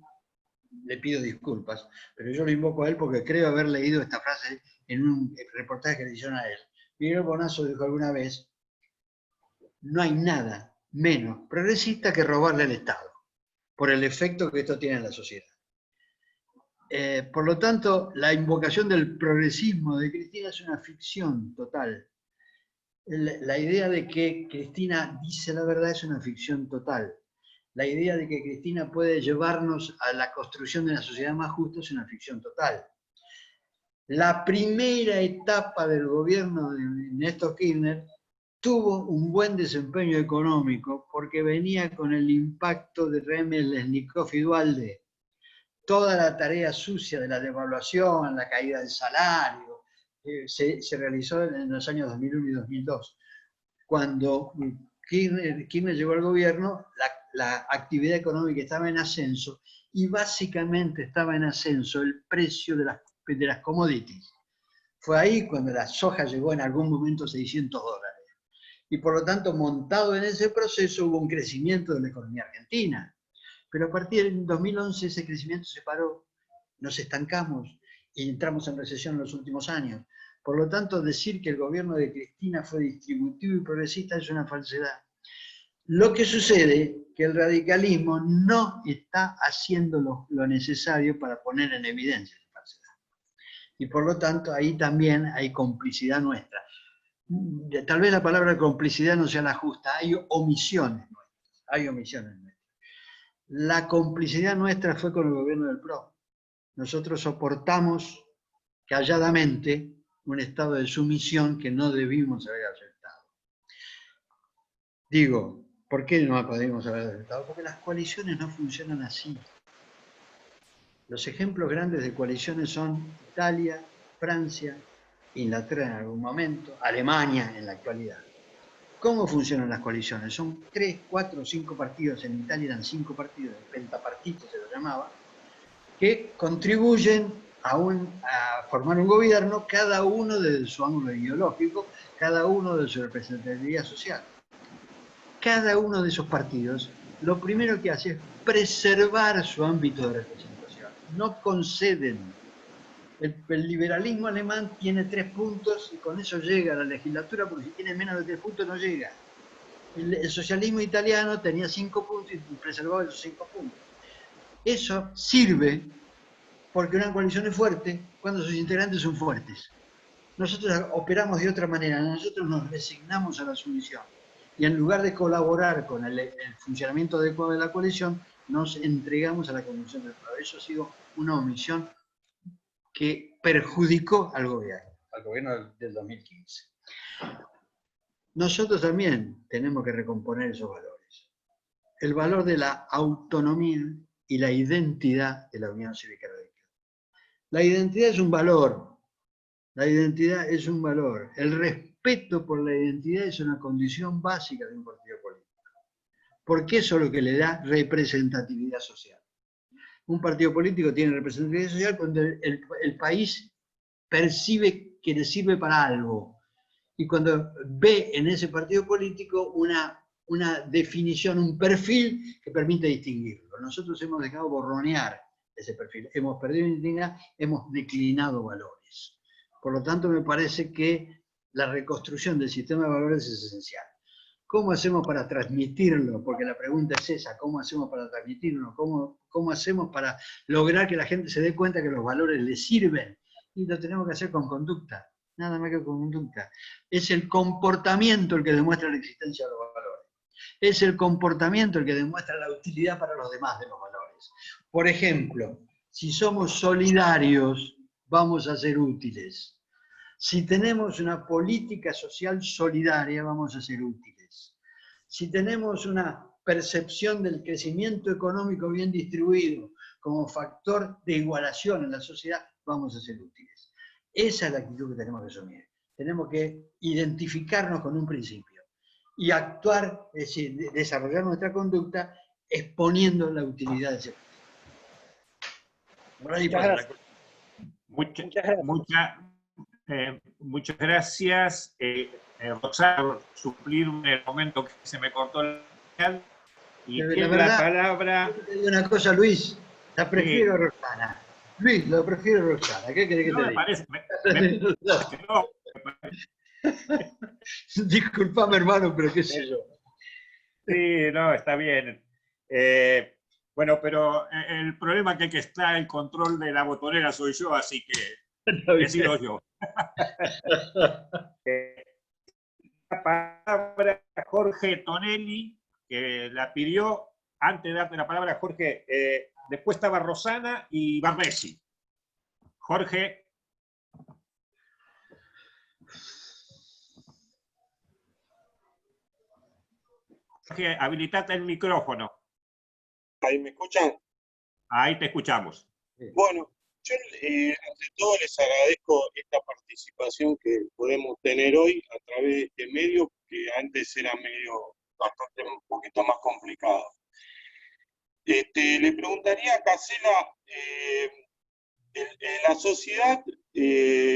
le pido disculpas, pero yo lo invoco a él porque creo haber leído esta frase en un reportaje que le hicieron a él. Miguel Bonazo dijo alguna vez: no hay nada menos progresista que robarle al Estado, por el efecto que esto tiene en la sociedad. Por lo tanto, la invocación del progresismo de Cristina es una ficción total. La idea de que Cristina dice la verdad es una ficción total. La idea de que Cristina puede llevarnos a la construcción de una sociedad más justa es una ficción total. La primera etapa del gobierno de Néstor Kirchner tuvo un buen desempeño económico porque venía con el impacto de Lesnikov y Duhalde. Toda la tarea sucia de la devaluación, la caída del salario, se realizó en los años 2001 y 2002. Cuando Kirchner llegó al gobierno, la actividad económica estaba en ascenso y básicamente estaba en ascenso el precio de las commodities. Fue ahí cuando la soja llegó en algún momento a $600. Y por lo tanto, montado en ese proceso, hubo un crecimiento de la economía argentina. Pero a partir del 2011 ese crecimiento se paró, nos estancamos y entramos en recesión en los últimos años. Por lo tanto, decir que el gobierno de Cristina fue distributivo y progresista es una falsedad. Lo que sucede es que el radicalismo no está haciendo lo necesario para poner en evidencia esa falsedad. Y por lo tanto, ahí también hay complicidad nuestra. Tal vez la palabra complicidad no sea la justa, hay omisiones nuestras. Hay omisiones nuestras. La complicidad nuestra fue con el gobierno del PRO. Nosotros soportamos calladamente un estado de sumisión que no debimos haber aceptado. Digo, ¿por qué no podemos haber aceptado? Porque las coaliciones no funcionan así. Los ejemplos grandes de coaliciones son Italia, Francia, Inglaterra en algún momento, Alemania en la actualidad. ¿Cómo funcionan las coaliciones? Son 3, 4, 5 partidos, en Italia eran 5 partidos, el pentapartito se lo llamaba, que contribuyen a formar un gobierno, cada uno desde su ángulo ideológico, cada uno de su representatividad social. Cada uno de esos partidos lo primero que hace es preservar su ámbito de representación, no conceden. El liberalismo alemán tiene 3 puntos y con eso llega a la legislatura, porque si tiene menos de 3 puntos no llega. El socialismo italiano tenía 5 puntos y preservó esos 5 puntos. Eso sirve porque una coalición es fuerte cuando sus integrantes son fuertes. Nosotros operamos de otra manera, nosotros nos resignamos a la sumisión. Y en lugar de colaborar con el funcionamiento adecuado de la coalición, nos entregamos a la conducción del pueblo. Eso ha sido una omisión que perjudicó al gobierno del 2015. Nosotros también tenemos que recomponer esos valores. El valor de la autonomía y la identidad de la Unión Cívica Radical. La identidad es un valor. La identidad es un valor. El respeto por la identidad es una condición básica de un partido político. Porque eso es lo que le da representatividad social. Un partido político tiene representatividad social cuando el país percibe que le sirve para algo. Y cuando ve en ese partido político una definición, un perfil que permite distinguirlo. Nosotros hemos dejado borronear ese perfil. Hemos perdido identidad, hemos declinado valores. Por lo tanto, me parece que la reconstrucción del sistema de valores es esencial. ¿Cómo hacemos para transmitirlo? Porque la pregunta es esa, ¿cómo hacemos para transmitirlo? ¿Cómo hacemos para lograr que la gente se dé cuenta que los valores le sirven? Y lo tenemos que hacer con conducta, nada más que con conducta. Es el comportamiento el que demuestra la existencia de los valores. Es el comportamiento el que demuestra la utilidad para los demás de los valores. Por ejemplo, si somos solidarios, vamos a ser útiles. Si tenemos una política social solidaria, vamos a ser útiles. Si tenemos una percepción del crecimiento económico bien distribuido como factor de igualación en la sociedad, vamos a ser útiles. Esa es la actitud que tenemos que asumir. Tenemos que identificarnos con un principio y actuar, es decir, desarrollar nuestra conducta exponiendo la utilidad de ese principio. Por ahí pasa la cosa. Muchas gracias. Rosario, suplirme en el momento que se me cortó la señal. Y la verdad, la palabra. Te digo una cosa, Luis, la prefiero Roxana. Luis, lo prefiero Roxana. ¿Qué querés que te diga? Disculpame, hermano, pero qué sé yo. Sí, no, está bien. Bueno, pero el problema es que está el control de la botonera soy yo, así que decido yo. La palabra Jorge Tonelli, que la pidió, antes de darte la palabra, Jorge, después estaba Rosana y Barresi. Jorge. Jorge, habilitate el micrófono. ¿Ahí me escuchan? Ahí te escuchamos. Bueno, yo ante todo les agradezco esta participación que podemos tener hoy a través de este medio, que antes era medio bastante un poquito más complicado. Le preguntaría a Casela, la sociedad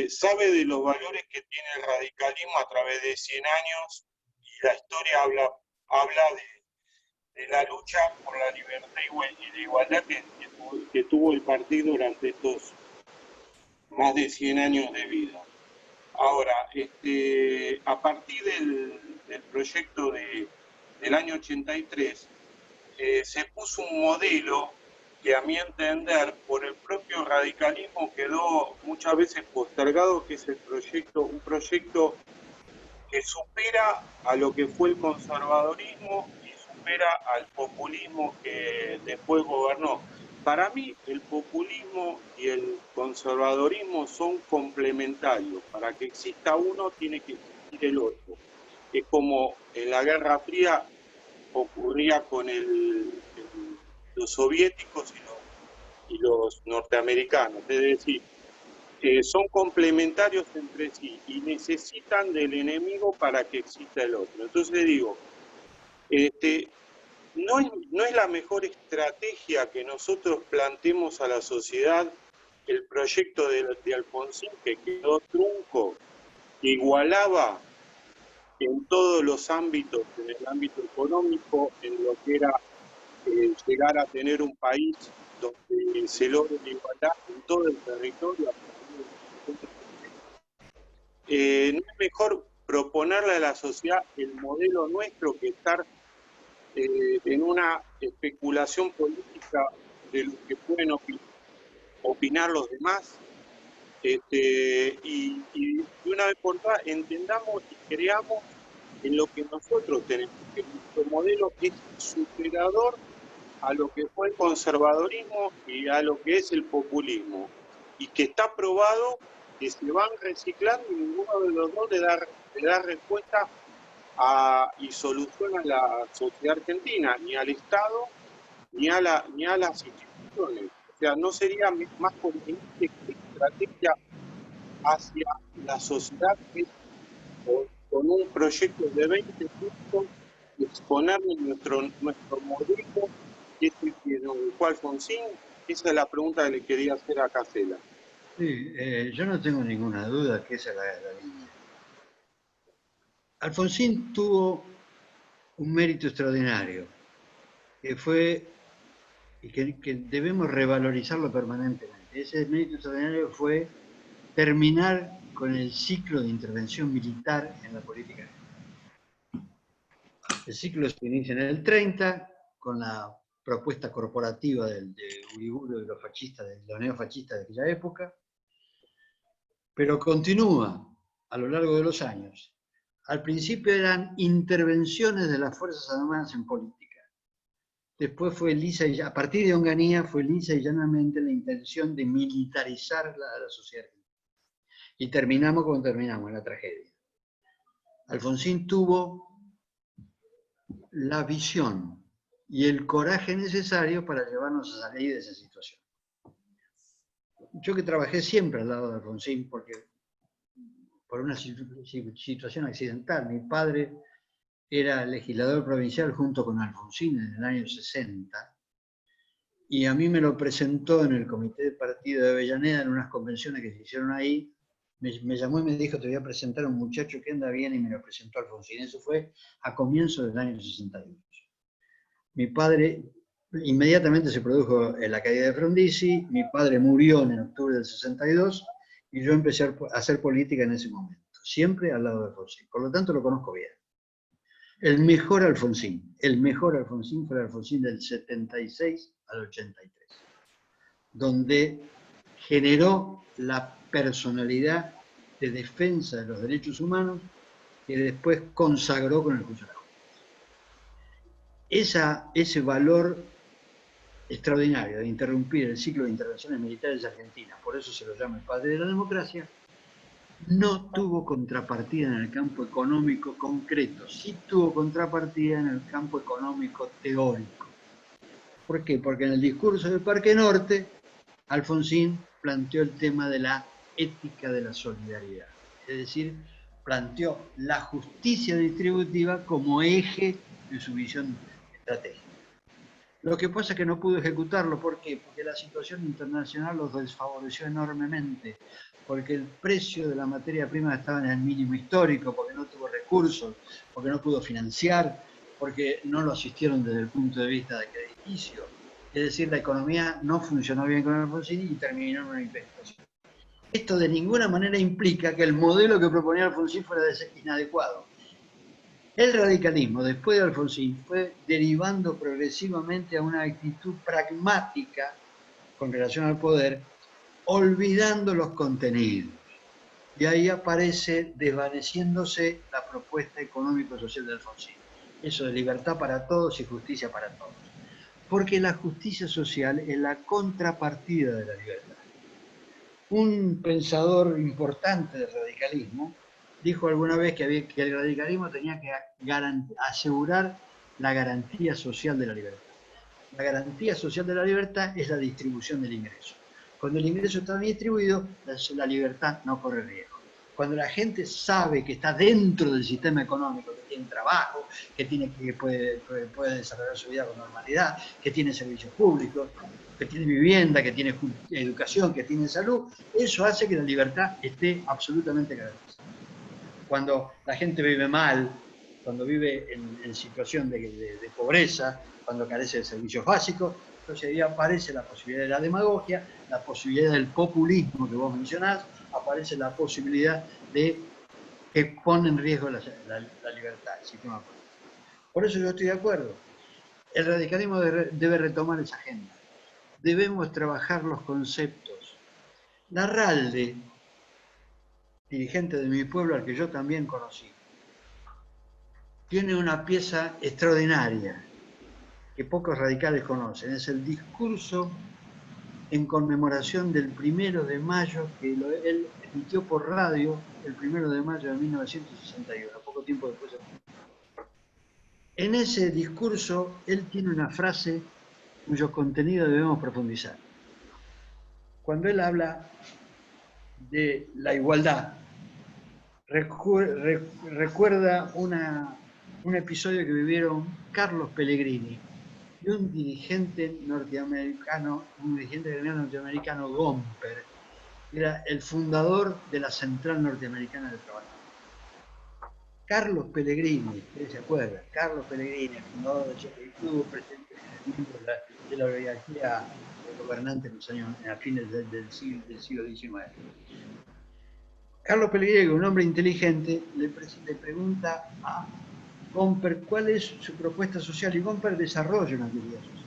sabe de los valores que tiene el radicalismo a través de 100 años y la historia habla de la lucha por la libertad y la igualdad que tuvo el partido durante estos más de 100 años de vida. Ahora, a partir del proyecto del año 83, se puso un modelo que, a mi entender, por el propio radicalismo quedó muchas veces postergado, que es un proyecto que supera a lo que fue el conservadorismo y supera al populismo que después gobernó. Para mí, el populismo y el conservadorismo son complementarios. Para que exista uno, tiene que existir el otro. Es como en la Guerra Fría ocurría con los soviéticos y los norteamericanos. Es decir, son complementarios entre sí y necesitan del enemigo para que exista el otro. Entonces digo, no es la mejor estrategia que nosotros planteemos a la sociedad el proyecto de Alfonsín, que quedó trunco, que igualaba en todos los ámbitos, en el ámbito económico, en lo que era llegar a tener un país donde se logre la igualdad en todo el territorio. ¿No es mejor proponerle a la sociedad el modelo nuestro que estar en una especulación política de lo que pueden opinar los demás? Y de una vez por todas entendamos y creamos en lo que nosotros tenemos, que nuestro modelo es superador a lo que fue el conservadorismo y a lo que es el populismo, y que está probado que se van reciclando y ninguno de los dos le da respuesta y solución a la sociedad argentina, ni al Estado, ni a las instituciones. O sea, no sería más conveniente que estrategia hacia la sociedad con un proyecto de 20 puntos, exponerle nuestro modelo, que es el que nos dejó Alfonsín. Esa es la pregunta que le quería hacer a Casela. Sí, yo no tengo ninguna duda que esa es la línea. Alfonsín tuvo un mérito extraordinario, que fue, y que debemos revalorizarlo permanentemente. Ese mérito extraordinario fue terminar con el ciclo de intervención militar en la política. El ciclo se inicia en el 30, con la propuesta corporativa de Uriburu y los fascistas, de los neofascistas de aquella época, pero continúa a lo largo de los años. Al principio eran intervenciones de las Fuerzas Armadas en política. Después fue a partir de Onganía fue lisa y llanamente la intención de militarizar la sociedad. Y terminamos como terminamos, en la tragedia. Alfonsín tuvo la visión y el coraje necesario para llevarnos a salir de esa situación. Yo que trabajé siempre al lado de Alfonsín, porque por una situación accidental, mi padre era legislador provincial junto con Alfonsín en el año 60, y a mí me lo presentó en el comité de partido de Avellaneda en unas convenciones que se hicieron ahí. Me llamó y me dijo, te voy a presentar a un muchacho que anda bien, y me lo presentó Alfonsín. Eso fue a comienzos del año 61. Mi padre, inmediatamente se produjo la caída de Frondizi, mi padre murió en octubre del 62, y yo empecé a hacer política en ese momento, siempre al lado de Alfonsín. Por lo tanto, lo conozco bien. El mejor Alfonsín fue el Alfonsín del 76 al 83, donde generó la personalidad de defensa de los derechos humanos que después consagró con el juicio de la justicia. Ese valor extraordinario de interrumpir el ciclo de intervenciones militares argentinas, por eso se lo llama el padre de la democracia, no tuvo contrapartida en el campo económico concreto, sí tuvo contrapartida en el campo económico teórico. ¿Por qué? Porque en el discurso del Parque Norte, Alfonsín planteó el tema de la ética de la solidaridad, es decir, planteó la justicia distributiva como eje de su visión estratégica. Lo que pasa es que no pudo ejecutarlo. ¿Por qué? Porque la situación internacional los desfavoreció enormemente, porque el precio de la materia prima estaba en el mínimo histórico, porque no tuvo recursos, porque no pudo financiar, porque no lo asistieron desde el punto de vista de crediticio. Es decir, la economía no funcionó bien con Alfonsín y terminó en una hiperinflación. Esto de ninguna manera implica que el modelo que proponía Alfonsín fuera inadecuado. El radicalismo, después de Alfonsín, fue derivando progresivamente a una actitud pragmática con relación al poder, olvidando los contenidos. Y ahí aparece desvaneciéndose la propuesta económico-social de Alfonsín. Eso de libertad para todos y justicia para todos. Porque la justicia social es la contrapartida de la libertad. Un pensador importante del radicalismo dijo alguna vez que el radicalismo tenía que asegurar la garantía social de la libertad. La garantía social de la libertad es la distribución del ingreso. Cuando el ingreso está bien distribuido, la libertad no corre riesgo. Cuando la gente sabe que está dentro del sistema económico, que tiene trabajo, que puede desarrollar su vida con normalidad, que tiene servicios públicos, que tiene vivienda, que tiene educación, que tiene salud, eso hace que la libertad esté absolutamente garantizada. Cuando la gente vive mal, cuando vive en situación de pobreza, cuando carece de servicios básicos, entonces ahí aparece la posibilidad de la demagogia, la posibilidad del populismo que vos mencionás, aparece la posibilidad de que pone en riesgo la libertad, el sistema político. Por eso yo estoy de acuerdo. El radicalismo debe retomar esa agenda. Debemos trabajar los conceptos. Larralde, dirigente de mi pueblo al que yo también conocí, tiene una pieza extraordinaria que pocos radicales conocen. Es el discurso en conmemoración del 1 de mayo, que él emitió por radio el 1 de mayo de 1961, poco tiempo después. En ese discurso, él tiene una frase cuyo contenido debemos profundizar. Cuando él habla de la igualdad, recuerda un episodio que vivieron Carlos Pellegrini y un dirigente norteamericano, Gomper, que era el fundador de la Central Norteamericana de Trabajo. Carlos Pellegrini, ¿ustedes se acuerdan? Carlos Pellegrini, el fundador de Jockey Club, presidente de la oligarquía gobernante en los años, a fines del siglo XIX. Carlos Pellegrini, un hombre inteligente, le pregunta a Gomper cuál es su propuesta social, y Gomper desarrolla una teoría social.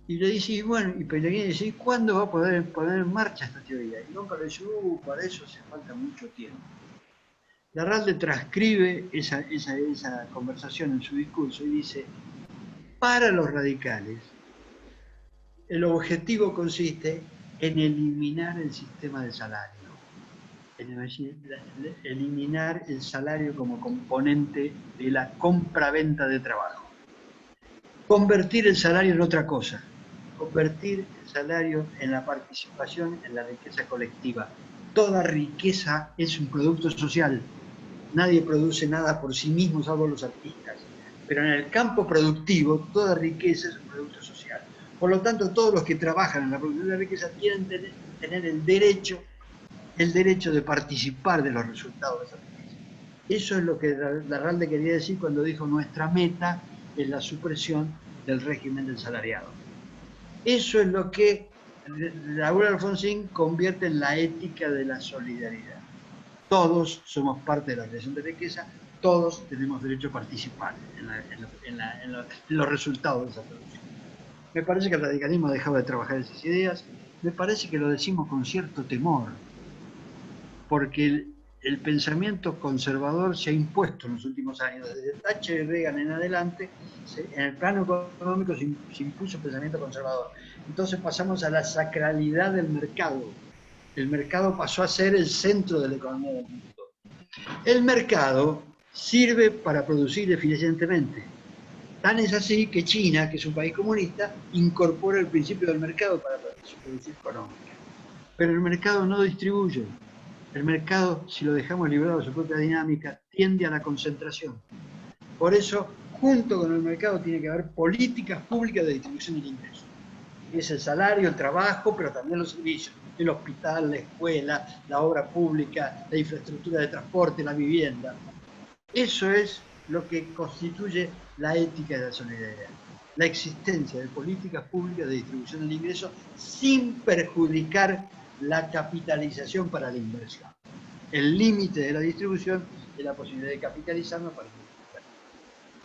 Y le dice, y Pellegrini dice, ¿y cuándo va a poder poner en marcha esta teoría? Y Gomper le dice, para eso hace falta mucho tiempo. Larralde transcribe esa conversación en su discurso y dice, para los radicales, el objetivo consiste en eliminar el sistema de salario, eliminar el salario como componente de la compra-venta de trabajo, convertir el salario en otra cosa, convertir el salario en la participación en la riqueza colectiva. Toda riqueza es un producto social. Nadie produce nada por sí mismo, salvo los artistas. Pero en el campo productivo, toda riqueza es un producto social. Por lo tanto, todos los que trabajan en la producción de riqueza tienen que tener el derecho de participar de los resultados de esa riqueza. Eso es lo que Larralde quería decir cuando dijo nuestra meta es la supresión del régimen del salariado. Eso es lo que Raúl Alfonsín convierte en la ética de la solidaridad. Todos somos parte de la creación de riqueza, todos tenemos derecho a participar en los resultados de esa producción. Me parece que el radicalismo ha dejado de trabajar esas ideas, me parece que lo decimos con cierto temor, porque el pensamiento conservador se ha impuesto en los últimos años, desde Thatcher y Reagan en adelante, en el plano económico se impuso el pensamiento conservador. Entonces pasamos a la sacralidad del mercado. El mercado pasó a ser el centro de la economía del mundo. El mercado sirve para producir eficientemente. Tan es así que China, que es un país comunista, incorpora el principio del mercado para su producción económica. Pero el mercado no distribuye. El mercado, si lo dejamos liberado a su propia dinámica, tiende a la concentración. Por eso, junto con el mercado, tiene que haber políticas públicas de distribución del ingreso. Es el salario, el trabajo, pero también los servicios. El hospital, la escuela, la obra pública, la infraestructura de transporte, la vivienda. Eso es lo que constituye la ética de la solidaridad. La existencia de políticas públicas de distribución del ingreso sin perjudicar la capitalización para la inversión. El límite de la distribución es la posibilidad de capitalizarnos para la inversión.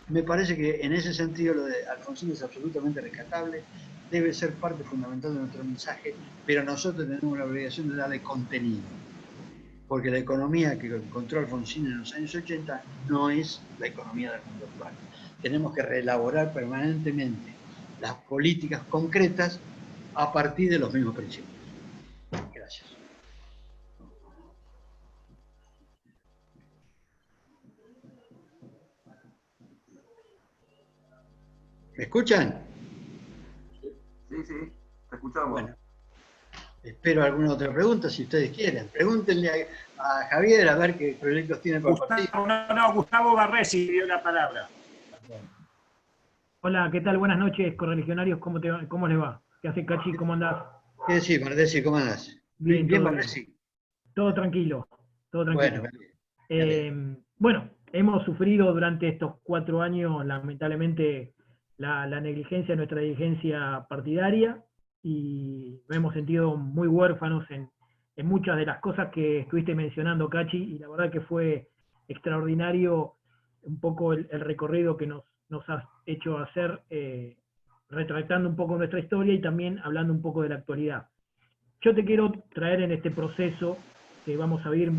Me parece que en ese sentido lo de Alfonsín es absolutamente rescatable, debe ser parte fundamental de nuestro mensaje, pero nosotros tenemos la obligación de darle contenido. Porque la economía que encontró Alfonsín en los años 80 no es la economía del mundo actual. Tenemos que reelaborar permanentemente las políticas concretas a partir de los mismos principios. Gracias. ¿Me escuchan? Sí, te escuchamos. Bueno, espero alguna otra pregunta si ustedes quieren. Pregúntenle a Javier a ver qué proyectos tiene para partir. Gustavo Barresi dio la palabra. Hola, ¿qué tal? Buenas noches, correligionarios. ¿Cómo les va? ¿Qué hace, Cachi? ¿Cómo andás? ¿Qué decís, Bardesi? ¿Cómo andás? Bien, Bardesi. Todo tranquilo, todo tranquilo. Bueno, bueno, hemos sufrido durante estos 4 años, lamentablemente, la negligencia de nuestra dirigencia partidaria y nos hemos sentido muy huérfanos en muchas de las cosas que estuviste mencionando, Cachi, y la verdad que fue extraordinario un poco el recorrido que nos has hecho hacer, retratando un poco nuestra historia y también hablando un poco de la actualidad. Yo te quiero traer en este proceso que vamos a vivir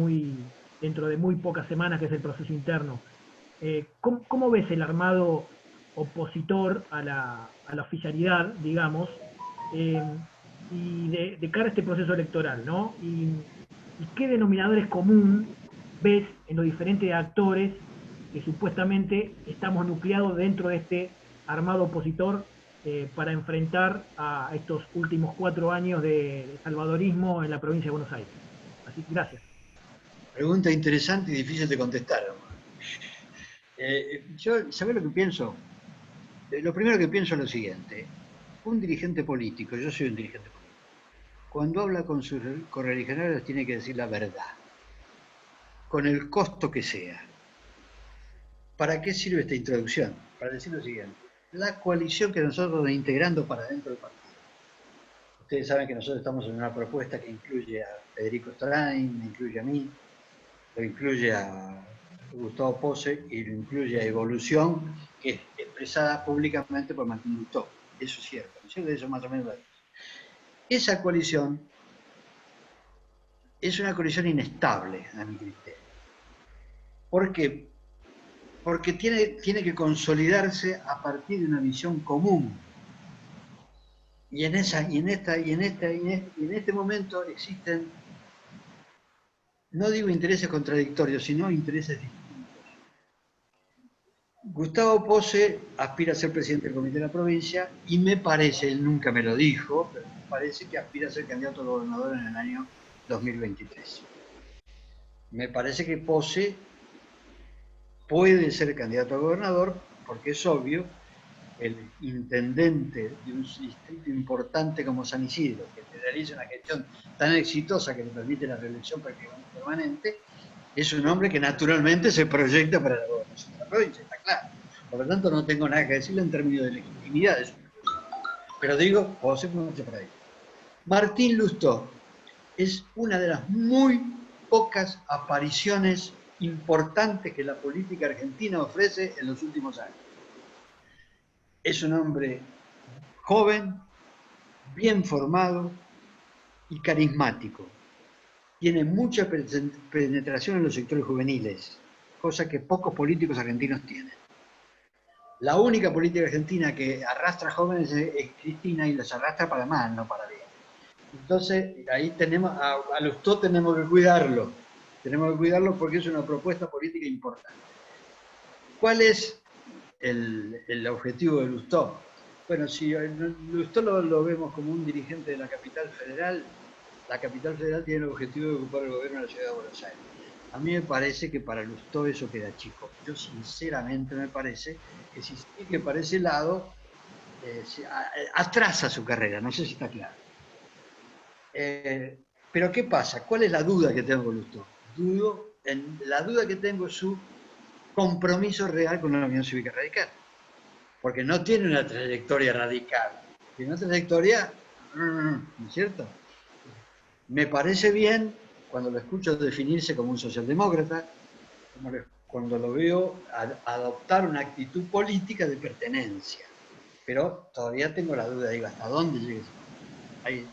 dentro de muy pocas semanas, que es el proceso interno. ¿Cómo ves el armado opositor a la oficialidad, digamos, y de cara a este proceso electoral, ¿no? Y qué denominadores común ves en los diferentes actores que supuestamente estamos nucleados dentro de este armado opositor para enfrentar a estos últimos 4 años de salvadorismo en la provincia de Buenos Aires. Así que gracias. Pregunta interesante y difícil de contestar. Yo, ¿sabés lo que pienso? Lo primero que pienso es lo siguiente. Un dirigente político, yo soy un dirigente político, cuando habla con sus correligionarios tiene que decir la verdad, con el costo que sea. ¿Para qué sirve esta introducción? Para decir lo siguiente. La coalición que nosotros nos integrando para dentro del partido. Ustedes saben que nosotros estamos en una propuesta que incluye a Federico Strain, me incluye a mí, lo incluye a Gustavo Pose y lo incluye a Evolución, que es expresada públicamente por Martín Lutó. Eso es cierto, ¿no es cierto? Eso más o menos. Esa coalición es una coalición inestable, a mi criterio. ¿Por qué? Porque tiene que consolidarse a partir de una visión común. Y en este momento existen, no digo intereses contradictorios, sino intereses distintos. Gustavo Pose aspira a ser presidente del comité de la provincia y me parece, él nunca me lo dijo, pero me parece que aspira a ser candidato a gobernador en el año 2023. Me parece que Pose puede ser candidato a gobernador porque es obvio el intendente de un distrito importante como San Isidro, que te realiza una gestión tan exitosa que le permite la reelección prácticamente permanente, es un hombre que naturalmente se proyecta para la gobernación de la provincia, está claro. Por lo tanto, no tengo nada que decirle en términos de legitimidad de su persona. Pero digo, José mucho por ahí. Martín Lustó es una de las muy pocas apariciones importantes que la política argentina ofrece en los últimos años. Es un hombre joven, bien formado y carismático. Tiene mucha penetración en los sectores juveniles, cosa que pocos políticos argentinos tienen. La única política argentina que arrastra jóvenes es Cristina, y los arrastra para mal, no para bien. Entonces, ahí tenemos, a Lustó tenemos que cuidarlo. Tenemos que cuidarlo porque es una propuesta política importante. ¿Cuál es el objetivo de Lustó? Bueno, si Lustó lo vemos como un dirigente de la capital federal tiene el objetivo de ocupar el gobierno de la ciudad de Buenos Aires. A mí me parece que para Lustó eso queda chico. Yo sinceramente me parece que si sigue para ese lado, atrasa su carrera, no sé si está claro. Pero ¿qué pasa? ¿Cuál es la duda que tengo con Lustó? La duda que tengo es su compromiso real con la Unión Cívica Radical. Porque no tiene una trayectoria radical. Tiene una trayectoria, ¿no es cierto? Me parece bien cuando lo escucho definirse como un socialdemócrata, cuando lo veo adoptar una actitud política de pertenencia. Pero todavía tengo la duda, digo, ¿hasta dónde llega eso? Ahí.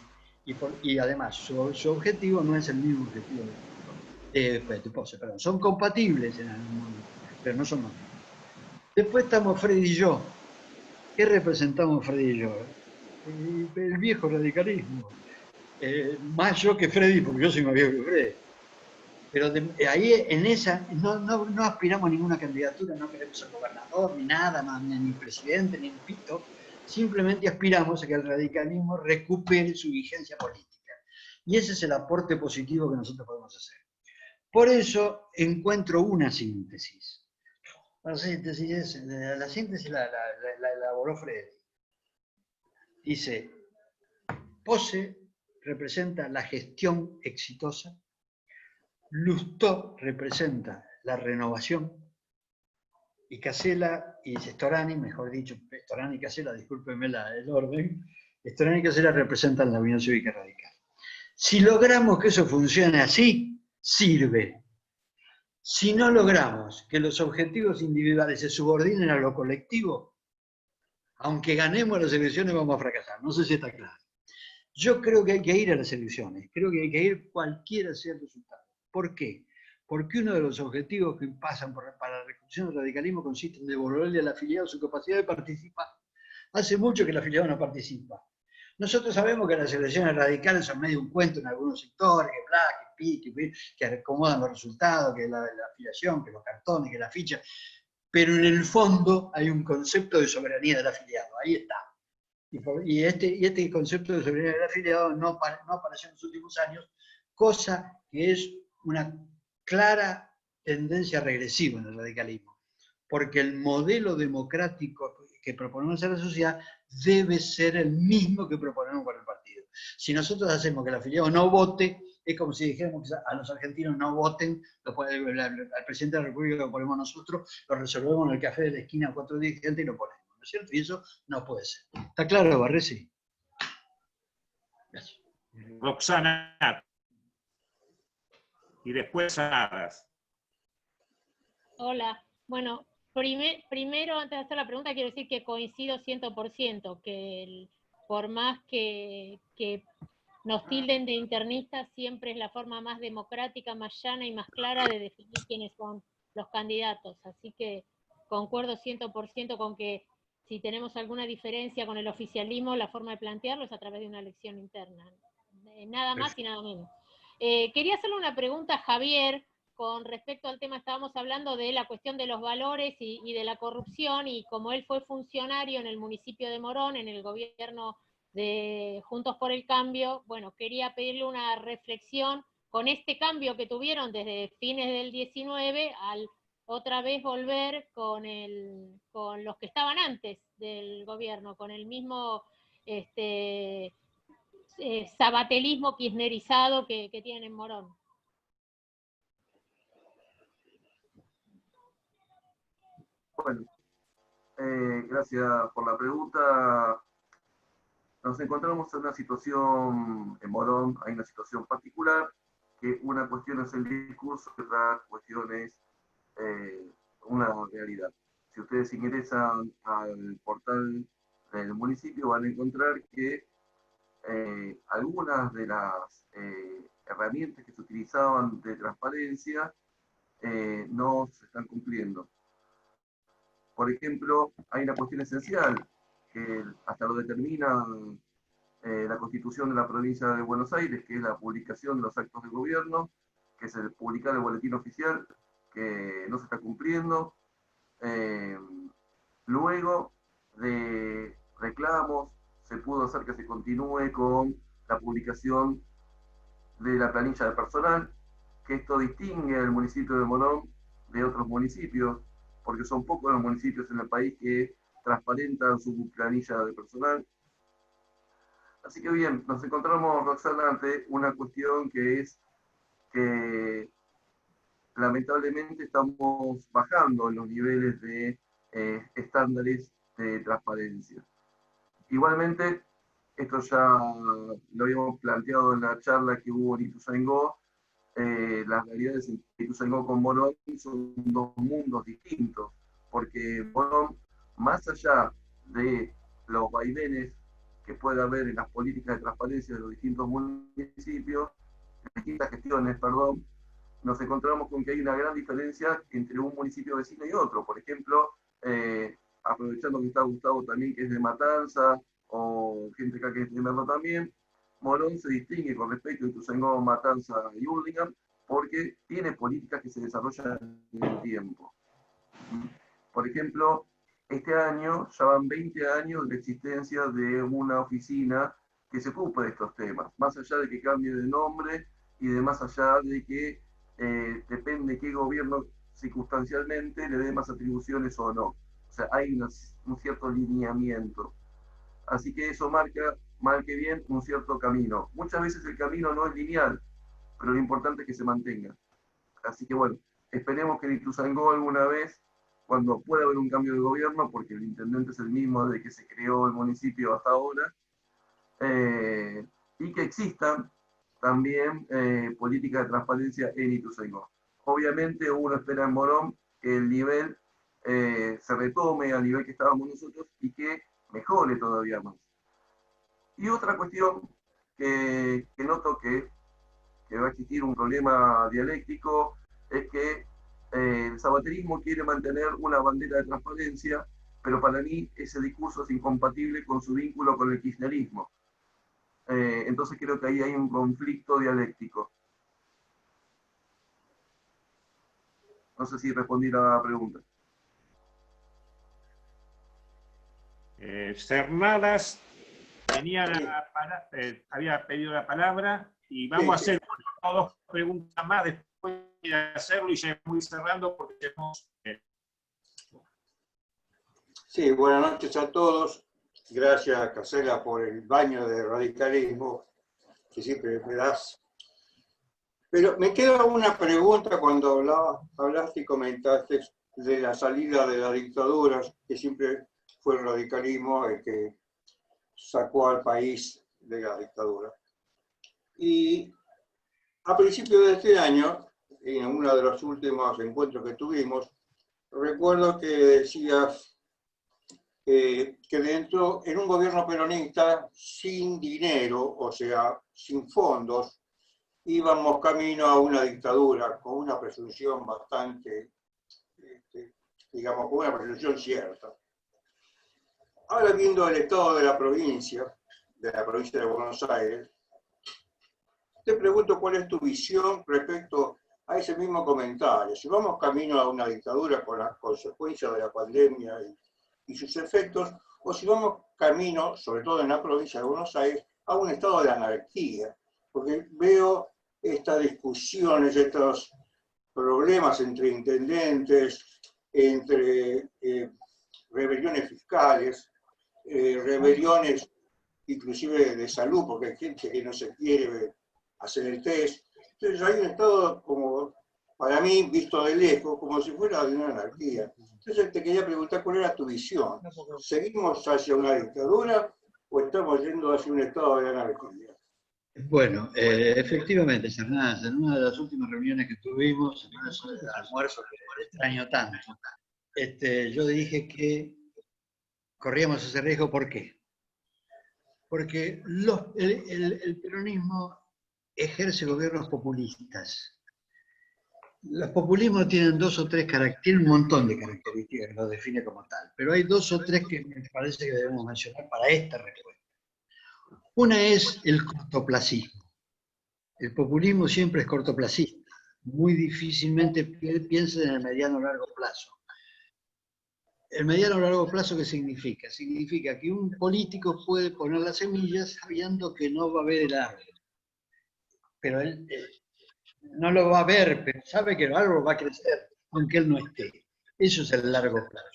Y además, su objetivo no es el mismo objetivo de Pose, perdón. Son compatibles en algún momento, pero no son los mismos. Después estamos Freddy y yo. ¿Qué representamos Freddy y yo? El viejo radicalismo. Más yo que Freddy, porque yo soy más viejo que Freddy. Pero ahí en esa no aspiramos a ninguna candidatura, no queremos ser gobernador, ni nada, ni presidente, ni un pito. Simplemente aspiramos a que el radicalismo recupere su vigencia política. Y ese es el aporte positivo que nosotros podemos hacer. Por eso encuentro una síntesis. La síntesis la elaboró Freddy. Dice, Pose representa la gestión exitosa, Lustó representa la renovación, y Casella y Storani, mejor dicho, Storani y Casella, discúlpenme el orden, Storani y Casella representan la Unión Cívica Radical. Si logramos que eso funcione así, sirve. Si no logramos que los objetivos individuales se subordinen a lo colectivo, aunque ganemos las elecciones vamos a fracasar. No sé si está claro. Yo creo que hay que ir a las elecciones, creo que hay que ir cualquiera sea el resultado. ¿Por qué? Porque uno de los objetivos que pasan para la reconstrucción del radicalismo consiste en devolverle al afiliado su capacidad de participar. Hace mucho que el afiliado no participa. Nosotros sabemos que las elecciones radicales son medio un cuento en algunos sectores, que bla, que pique, que acomodan los resultados, que la afiliación, que los cartones, que la ficha. Pero en el fondo hay un concepto de soberanía del afiliado. Ahí está. Y este concepto de soberanía del afiliado no apareció en los últimos años, cosa que es una clara tendencia regresiva en el radicalismo, porque el modelo democrático que proponemos a la sociedad debe ser el mismo que proponemos para el partido. Si nosotros hacemos que el afiliado no vote, es como si dijéramos que a los argentinos no voten, al presidente de la República lo ponemos nosotros, lo resolvemos en el café de la esquina a 4 dirigentes y lo ponemos, ¿no es cierto? Y eso no puede ser. ¿Está claro, Barresi? Gracias. Roxana. Y después Sadas. Hola. Bueno, primero, antes de hacer la pregunta, quiero decir que coincido 100%, que por más que nos tilden de internistas, siempre es la forma más democrática, más llana y más clara de definir quiénes son los candidatos. Así que concuerdo 100% con que si tenemos alguna diferencia con el oficialismo, la forma de plantearlo es a través de una elección interna. Nada más y nada menos. Quería hacerle una pregunta a Javier con respecto al tema. Estábamos hablando de la cuestión de los valores y de la corrupción, y como él fue funcionario en el municipio de Morón, en el gobierno de Juntos por el Cambio, bueno, quería pedirle una reflexión con este cambio que tuvieron desde fines del 19 al otra vez volver con los que estaban antes del gobierno, con el mismo sabatelismo kirchnerizado que tienen en Morón. Bueno, gracias por la pregunta. Nos encontramos en una situación, en Morón hay una situación particular, que una cuestión es el discurso y otra cuestión es una realidad. Si ustedes ingresan al portal del municipio van a encontrar que algunas de las herramientas que se utilizaban de transparencia no se están cumpliendo. Por ejemplo, hay una cuestión esencial que hasta lo determina la Constitución de la Provincia de Buenos Aires, que es la publicación de los actos de gobierno, que es el publicar el boletín oficial, que no se está cumpliendo. Luego de reclamos, se pudo hacer que se continúe con la publicación de la planilla de personal, que esto distingue al municipio de Morón de otros municipios, porque son pocos los municipios en el país que transparentan su planilla de personal. Así que bien, nos encontramos, Roxana, ante una cuestión que es que lamentablemente estamos bajando en los niveles de estándares de transparencia. Igualmente, esto ya lo habíamos planteado en la charla que hubo en Ituzaingó, las realidades en Ituzaingó con Morón son dos mundos distintos, porque Morón, más allá de los vaivenes que puede haber en las políticas de transparencia de los distintos municipios, distintas gestiones, perdón, nos encontramos con que hay una gran diferencia entre un municipio vecino y otro. Por ejemplo, aprovechando que está Gustavo también, que es de Matanza, o gente acá que es de Merlo también, Morón se distingue con respecto a Ituzaingó, Matanza y Hurlingham, porque tiene políticas que se desarrollan en el tiempo. Por ejemplo, este año ya van 20 años de la existencia de una oficina que se ocupa de estos temas, más allá de que cambie de nombre y de más allá de que depende de qué gobierno circunstancialmente le dé más atribuciones o no. O sea, hay un cierto lineamiento. Así que eso marca, mal que bien, un cierto camino. Muchas veces el camino no es lineal, pero lo importante es que se mantenga. Así que bueno, esperemos que en Ituzaingó alguna vez, cuando pueda haber un cambio de gobierno, porque el intendente es el mismo desde que se creó el municipio hasta ahora, y que existan también políticas de transparencia en Ituzaingó. Obviamente uno espera en Morón que el nivel se retome al nivel que estábamos nosotros y que mejore todavía más. Y otra cuestión que noto que va a existir un problema dialéctico es que el sabaterismo quiere mantener una bandera de transparencia, pero para mí ese discurso es incompatible con su vínculo con el kirchnerismo. Entonces creo que ahí hay un conflicto dialéctico. No sé si respondí la pregunta. Cernadas había pedido la palabra y vamos a hacer dos preguntas más después de hacerlo y ya voy cerrando porque tenemos... Sí, buenas noches a todos. Gracias, Casella, por el baño de radicalismo que siempre me das. Pero me queda una pregunta cuando hablaste y comentaste de la salida de las dictaduras, que siempre fue el radicalismo el que sacó al país de la dictadura. Y a principios de este año, en uno de los últimos encuentros que tuvimos, recuerdo que decías que dentro, en un gobierno peronista sin dinero, o sea, sin fondos, íbamos camino a una dictadura con una presunción bastante, digamos, con una presunción cierta. Ahora, viendo el estado de la provincia de Buenos Aires, te pregunto cuál es tu visión respecto a ese mismo comentario. Si vamos camino a una dictadura con las consecuencias de la pandemia y sus efectos, o si vamos camino, sobre todo en la provincia de Buenos Aires, a un estado de anarquía. Porque veo estas discusiones, estos problemas entre intendentes, entre rebeliones fiscales, rebeliones inclusive de salud, porque hay gente que no se quiere hacer el test. Entonces hay un estado como, para mí, visto de lejos, como si fuera de una anarquía. Entonces te quería preguntar cuál era tu visión. ¿Seguimos hacia una dictadura o estamos yendo hacia un estado de anarquía? Bueno, efectivamente, Fernández, en una de las últimas reuniones que tuvimos, en un almuerzo que extraño tanto, yo dije que corríamos ese riesgo. ¿Por qué? Porque el peronismo ejerce gobiernos populistas. Los populismos tienen dos o tres características, tienen un montón de características que los define como tal, pero hay dos o tres que me parece que debemos mencionar para esta respuesta. Una es el cortoplacismo. El populismo siempre es cortoplacista, muy difícilmente piensa en el mediano o largo plazo. ¿El mediano o largo plazo qué significa? Significa que un político puede poner las semillas sabiendo que no va a ver el árbol. Pero él no lo va a ver, pero sabe que el árbol va a crecer, aunque él no esté. Eso es el largo plazo.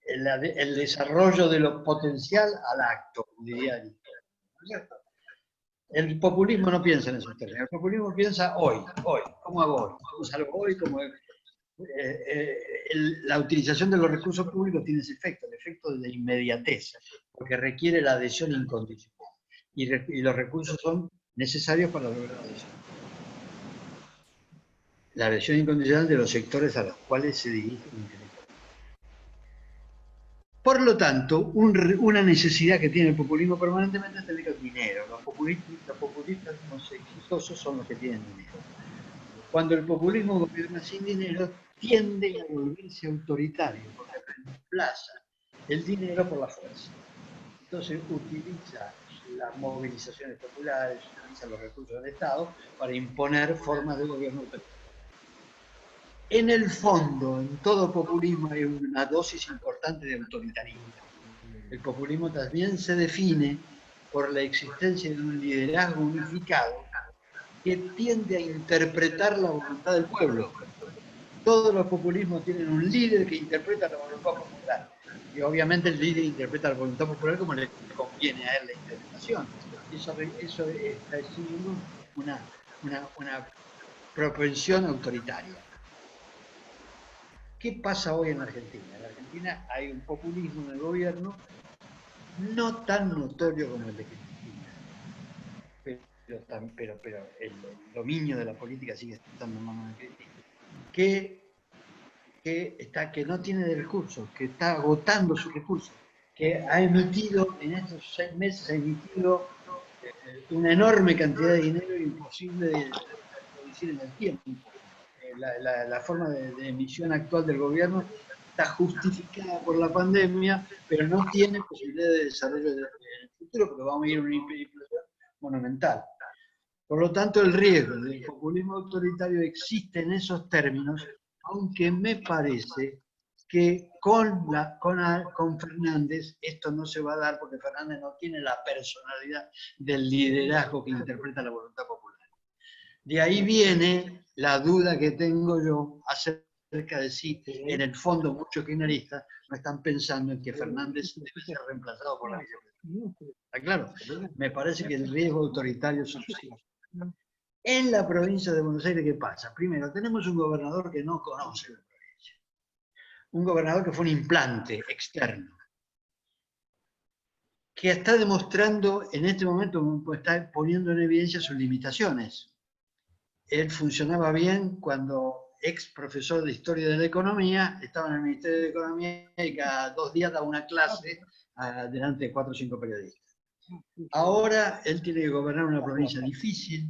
El desarrollo de lo potencial al acto, diría el ¿no es cierto? El populismo no piensa en esos términos. El populismo piensa hoy. ¿Cómo hago hoy? ¿Cómo salgo hoy? La utilización de los recursos públicos tiene ese efecto, el efecto de la inmediatez, porque requiere la adhesión incondicional. Y los recursos son necesarios para lograr la adhesión. La adhesión incondicional de los sectores a los cuales se dirige el interés. Por lo tanto, una necesidad que tiene el populismo permanentemente es tener dinero. Los populistas más exitosos son los que tienen dinero. Cuando el populismo gobierna sin dinero, tiende a volverse autoritario, porque reemplaza el dinero por la fuerza. Entonces utiliza las movilizaciones populares, utiliza los recursos del Estado para imponer formas de gobierno autoritario. En el fondo, en todo populismo hay una dosis importante de autoritarismo. El populismo también se define por la existencia de un liderazgo unificado que tiende a interpretar la voluntad del pueblo. Todos los populismos tienen un líder que interpreta la voluntad popular. Y obviamente el líder interpreta la voluntad popular como le conviene a él la interpretación. Eso está siendo una propensión autoritaria. ¿Qué pasa hoy en Argentina? En Argentina hay un populismo en el gobierno no tan notorio como el de Cristina, pero el dominio de la política sigue estando en manos de Cristina, que no tiene recursos, que está agotando sus recursos, que ha emitido en estos 6 meses una enorme cantidad de dinero imposible de producir en el tiempo. La forma de emisión actual del gobierno está justificada por la pandemia, pero no tiene posibilidad de desarrollo en el futuro, porque vamos a ir a una hiperinflación monumental. Por lo tanto, el riesgo del populismo autoritario existe en esos términos, aunque me parece que con Fernández esto no se va a dar, porque Fernández no tiene la personalidad del liderazgo que interpreta la voluntad popular. De ahí viene la duda que tengo yo acerca de si, en el fondo, muchos kirchneristas no están pensando en que Fernández debe ser reemplazado por la vicepresidenta. ¿Está claro? Me parece que el riesgo autoritario subsiste. En la provincia de Buenos Aires, ¿qué pasa? Primero, tenemos un gobernador que no conoce la provincia. Un gobernador que fue un implante externo. Que está demostrando, en este momento, está poniendo en evidencia sus limitaciones. Él funcionaba bien cuando ex profesor de Historia de la Economía, estaba en el Ministerio de Economía y cada 2 días daba una clase delante de 4 o 5 periodistas. Ahora él tiene que gobernar una provincia difícil,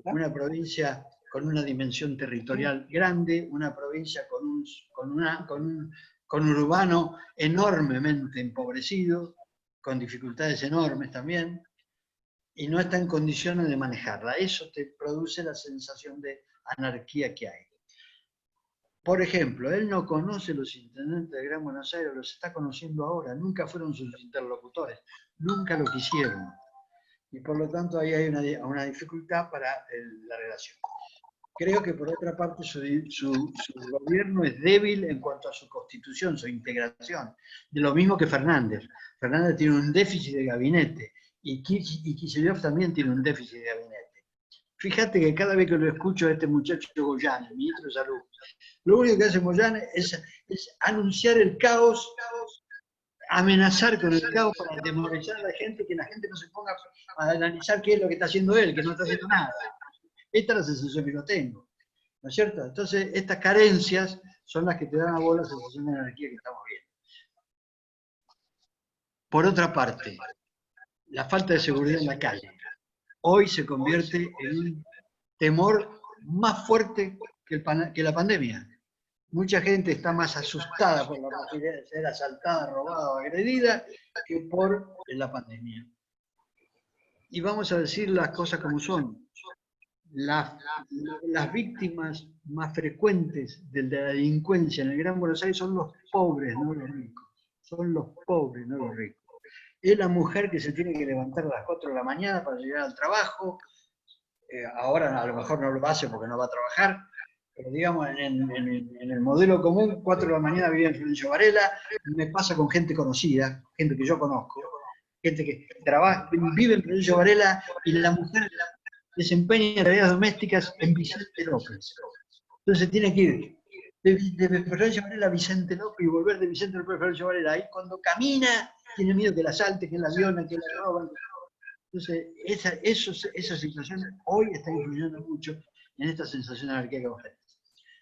una provincia con una dimensión territorial grande, una provincia con un urbano enormemente empobrecido, con dificultades enormes también, y no está en condiciones de manejarla. Eso te produce la sensación de anarquía que hay. Por ejemplo, él no conoce los intendentes de Gran Buenos Aires, los está conociendo ahora, nunca fueron sus interlocutores, nunca lo quisieron. Y por lo tanto ahí hay una dificultad para la relación. Creo que por otra parte su gobierno es débil en cuanto a su constitución, su integración. De lo mismo que Fernández. Fernández tiene un déficit de gabinete y Kicillof también tiene un déficit de gabinete. Fíjate que cada vez que lo escucho a este muchacho Goyán, el ministro de Salud, lo único que hace Goyán es anunciar el caos, amenazar con el caos para atemorizar a la gente, que la gente no se ponga a analizar qué es lo que está haciendo él, que no está haciendo nada. Esta es la sensación que yo tengo, ¿no es cierto? Entonces, estas carencias son las que te dan a vos la sensación de anarquía que estamos viendo. Por otra parte, la falta de seguridad en la calle hoy se convierte en un temor más fuerte que la pandemia. Mucha gente está más asustada por la posibilidad de ser asaltada, robada o agredida que por la pandemia. Y vamos a decir las cosas como son. Las víctimas más frecuentes de la delincuencia en el Gran Buenos Aires son los pobres, no los ricos. Son los pobres, no los ricos. Es la mujer que se tiene que levantar a las 4 de la mañana para llegar al trabajo. Ahora a lo mejor no lo hace porque no va a trabajar, pero digamos en el modelo común, 4 de la mañana vivía en Florencio Varela, me pasa con gente conocida, gente que yo conozco, gente que vive en Florencio Varela y la mujer desempeña tareas domésticas en Vicente López. Entonces tiene que ir de Florencio Varela a Vicente López y volver de Vicente López a Florencio Varela. Ahí cuando camina tiene miedo que la asalte, que la violen, que la roban. Entonces esa situación hoy está influyendo mucho en esta sensación de anarquía que vos tenés.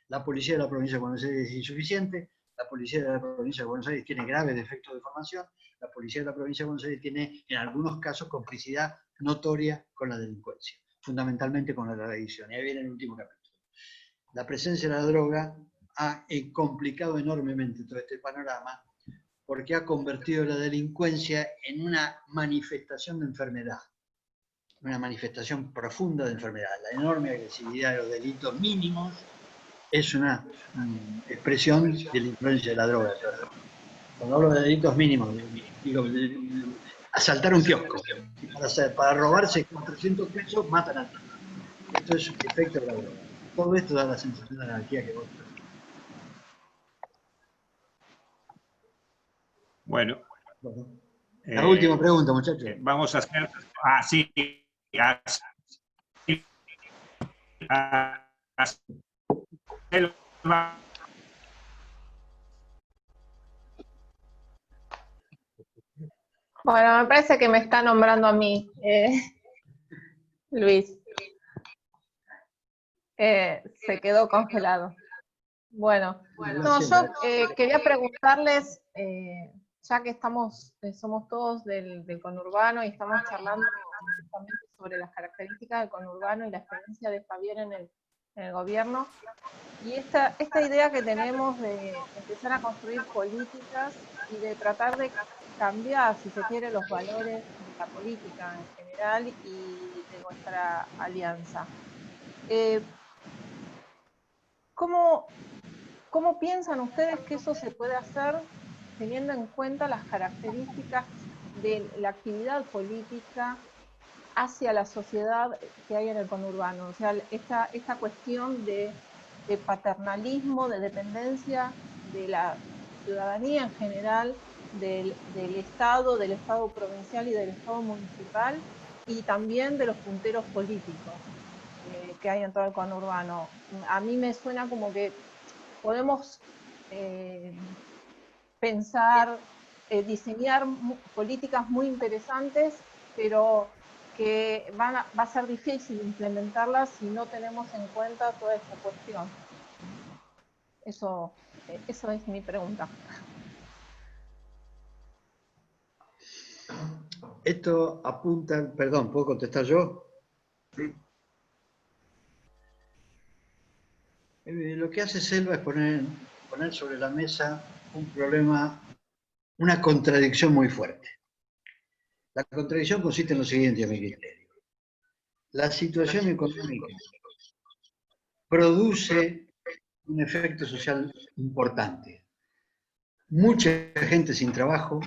La policía de la provincia de Buenos Aires es insuficiente, la policía de la provincia de Buenos Aires tiene graves defectos de formación, la policía de la provincia de Buenos Aires tiene en algunos casos complicidad notoria con la delincuencia, fundamentalmente con la drogadicción. Y ahí viene el último capítulo. La presencia de la droga ha complicado enormemente todo este panorama porque ha convertido la delincuencia en una manifestación de enfermedad, una manifestación profunda de enfermedad. La enorme agresividad de los delitos mínimos es una expresión de la influencia de la droga. Cuando hablo de delitos mínimos, digo, asaltar un kiosco, para robarse 400 pesos, matan a todos. Esto es un efecto de la droga. Todo esto da la sensación de anarquía que vos tenés. Bueno. La última pregunta, muchachos. Vamos a hacer así. Bueno, me parece que me está nombrando a mí, Luis. Se quedó congelado. Bueno, no, yo quería preguntarles, ya que somos todos del conurbano y estamos charlando justamente sobre las características del conurbano y la experiencia de Javier en el gobierno, y esta idea que tenemos de empezar a construir políticas y de tratar de cambiar, si se quiere, los valores de la política en general y de nuestra alianza. ¿Cómo piensan ustedes que eso se puede hacer teniendo en cuenta las características de la actividad política hacia la sociedad que hay en el conurbano? O sea, esta cuestión de paternalismo, de dependencia de la ciudadanía en general, del Estado provincial y del Estado municipal, y también de los punteros políticos que hay en todo el conurbano. A mí me suena como que podemos pensar, diseñar políticas muy interesantes, pero que va a ser difícil implementarlas si no tenemos en cuenta toda esta cuestión. Eso es mi pregunta. Esto apunta, perdón, ¿puedo contestar yo? Sí. Lo que hace Selva es poner sobre la mesa un problema, una contradicción muy fuerte. La contradicción consiste en lo siguiente, a mi criterio. La situación económica produce un efecto social importante. Mucha gente sin trabajo,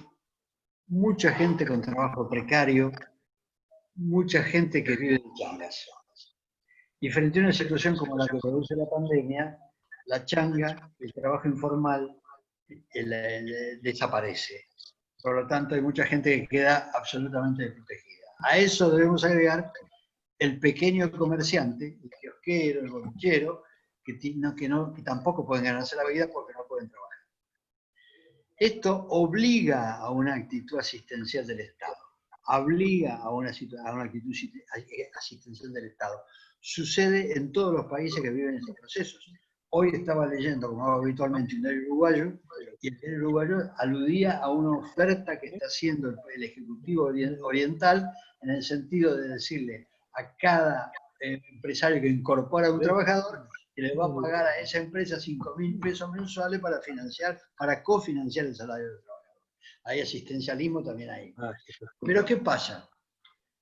mucha gente con trabajo precario, mucha gente que vive de changas. Y frente a una situación como la que produce la pandemia, la changa, el trabajo informal, desaparece. Por lo tanto, hay mucha gente que queda absolutamente desprotegida. A eso debemos agregar el pequeño comerciante, el kiosquero, el bolichero, que tampoco pueden ganarse la vida porque no pueden trabajar. Esto obliga a una actitud asistencial del Estado, obliga a una actitud asistencial del Estado. Sucede en todos los países que viven estos procesos. Hoy estaba leyendo, como hago habitualmente, un diario uruguayo, y el diario uruguayo aludía a una oferta que está haciendo el Ejecutivo Oriental en el sentido de decirle a cada empresario que incorpora a un trabajador que le va a pagar a esa empresa 5.000 pesos mensuales para cofinanciar el salario del trabajador. Hay asistencialismo también ahí. Pero ¿qué pasa?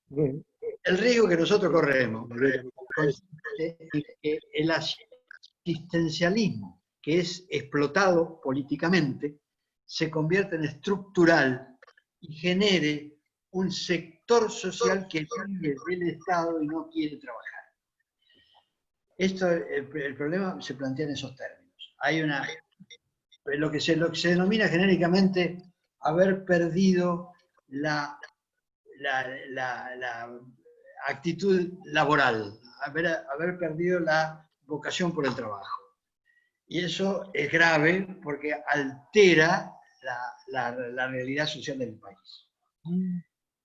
El riesgo que nosotros corremos consiste en que el asistencialismo, que es explotado políticamente, se convierta en estructural y genere un sector social que vive del Estado y no quiere trabajar. El problema se plantea en esos términos. Hay lo que se denomina genéricamente haber perdido la actitud laboral, haber perdido la vocación por el trabajo. Y eso es grave porque altera la realidad social del país.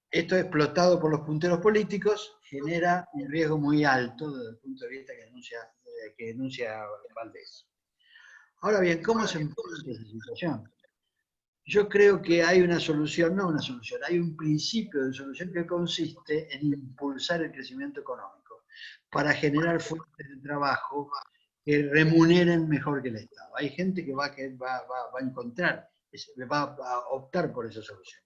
Esto explotado por los punteros políticos genera un riesgo muy alto desde el punto de vista que denuncia Valdés. Ahora bien, ¿cómo se enfrenta esa situación? Yo creo que hay una solución, no una solución, hay un principio de solución que consiste en impulsar el crecimiento económico para generar fuentes de trabajo que remuneren mejor que el Estado. Hay gente que va a encontrar, va a optar por esa solución.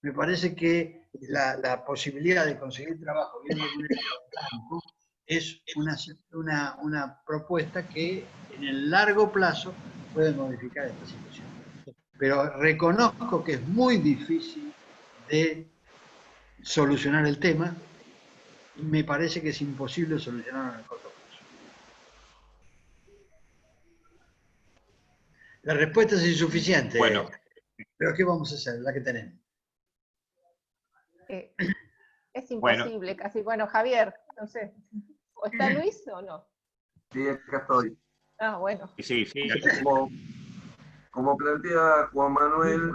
Me parece que la posibilidad de conseguir trabajo bien remunerado en campo es una propuesta que en el largo plazo puede modificar esta situación. Pero reconozco que es muy difícil de solucionar el tema y me parece que es imposible solucionarlo en el corto plazo. La respuesta es insuficiente. Bueno. Pero ¿qué vamos a hacer? La que tenemos. Es imposible casi. Bueno, Javier, no sé. ¿O está Luis o no? Sí, acá estoy. Ah, bueno. Sí. Como plantea Juan Manuel,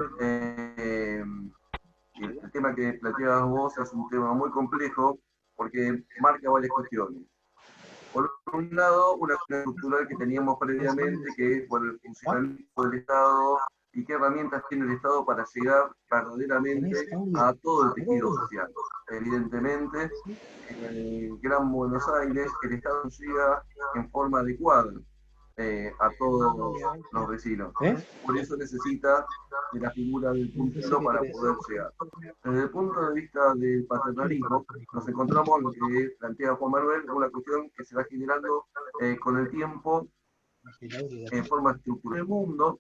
el tema que planteabas vos es un tema muy complejo porque marca varias cuestiones. Por un lado, una cuestión estructural que teníamos previamente, que es por el funcionamiento del Estado y qué herramientas tiene el Estado para llegar verdaderamente a todo el tejido social. Evidentemente, en el Gran Buenos Aires, el Estado llega en forma adecuada a todos los vecinos. Por eso necesita de la figura del puntero para poder llegar. Desde el punto de vista del paternalismo, nos encontramos lo que plantea Juan Manuel, una cuestión que se va generando con el tiempo en forma estructural. En el mundo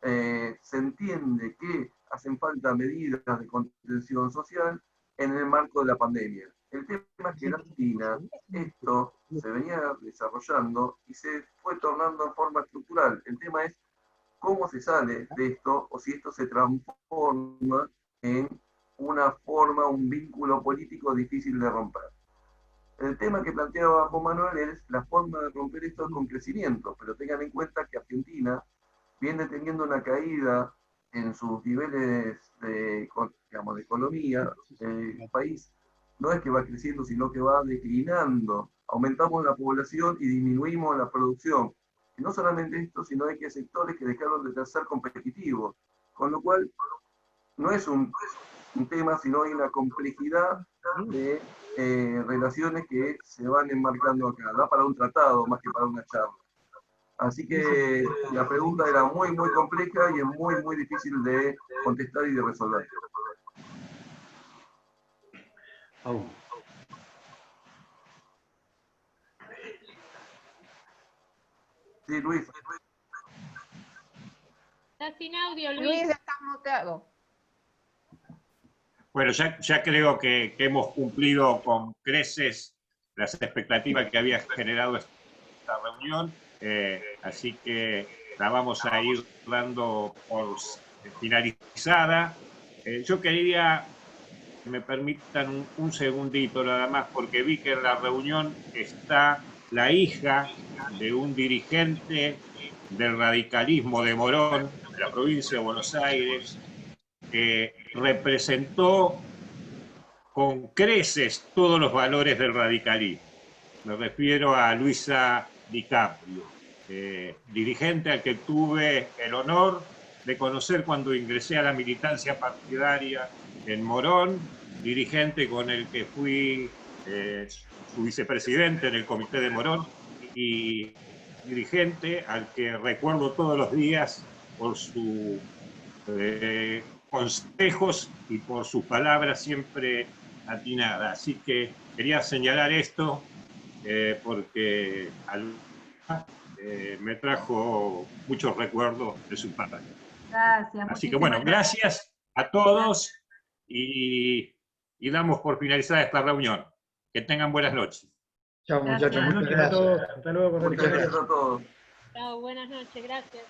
se entiende que hacen falta medidas de contención social en el marco de la pandemia. El tema es que en Argentina esto se venía desarrollando y se fue tornando en forma estructural. El tema es cómo se sale de esto o si esto se transforma en una forma, un vínculo político difícil de romper. El tema que planteaba Juan Manuel es la forma de romper esto con crecimiento, pero tengan en cuenta que Argentina viene teniendo una caída en sus niveles de economía. El país no es que va creciendo, sino que va declinando. Aumentamos la población y disminuimos la producción. Y no solamente esto, sino que hay sectores que dejaron de ser competitivos. Con lo cual, no es un tema, sino hay una complejidad de relaciones que se van enmarcando acá. Da para un tratado más que para una charla. Así que la pregunta era muy, muy compleja y es muy, muy difícil de contestar y de resolver. Sí, Luis. Estás sin audio, Luis. Luis, estás muteado. Bueno, ya creo que hemos cumplido con creces las expectativas que había generado esta reunión, así que la vamos a ir dando por finalizada. Yo quería que me permitan un segundito nada más, porque vi que en la reunión está la hija de un dirigente del radicalismo de Morón, de la provincia de Buenos Aires, que representó con creces todos los valores del radicalismo. Me refiero a Luisa DiCaprio, dirigente al que tuve el honor de conocer cuando ingresé a la militancia partidaria en Morón, dirigente con el que fui su vicepresidente en el comité de Morón y dirigente al que recuerdo todos los días por sus consejos y por sus palabras siempre atinadas. Así que quería señalar esto porque me trajo muchos recuerdos de su padre. Gracias. Así que bueno, gracias a todos y damos por finalizada esta reunión. Que tengan buenas noches. Chao, muchachos. Buenas noches a todos. Hasta luego. Muchas gracias a todos. Chao, buenas noches, gracias.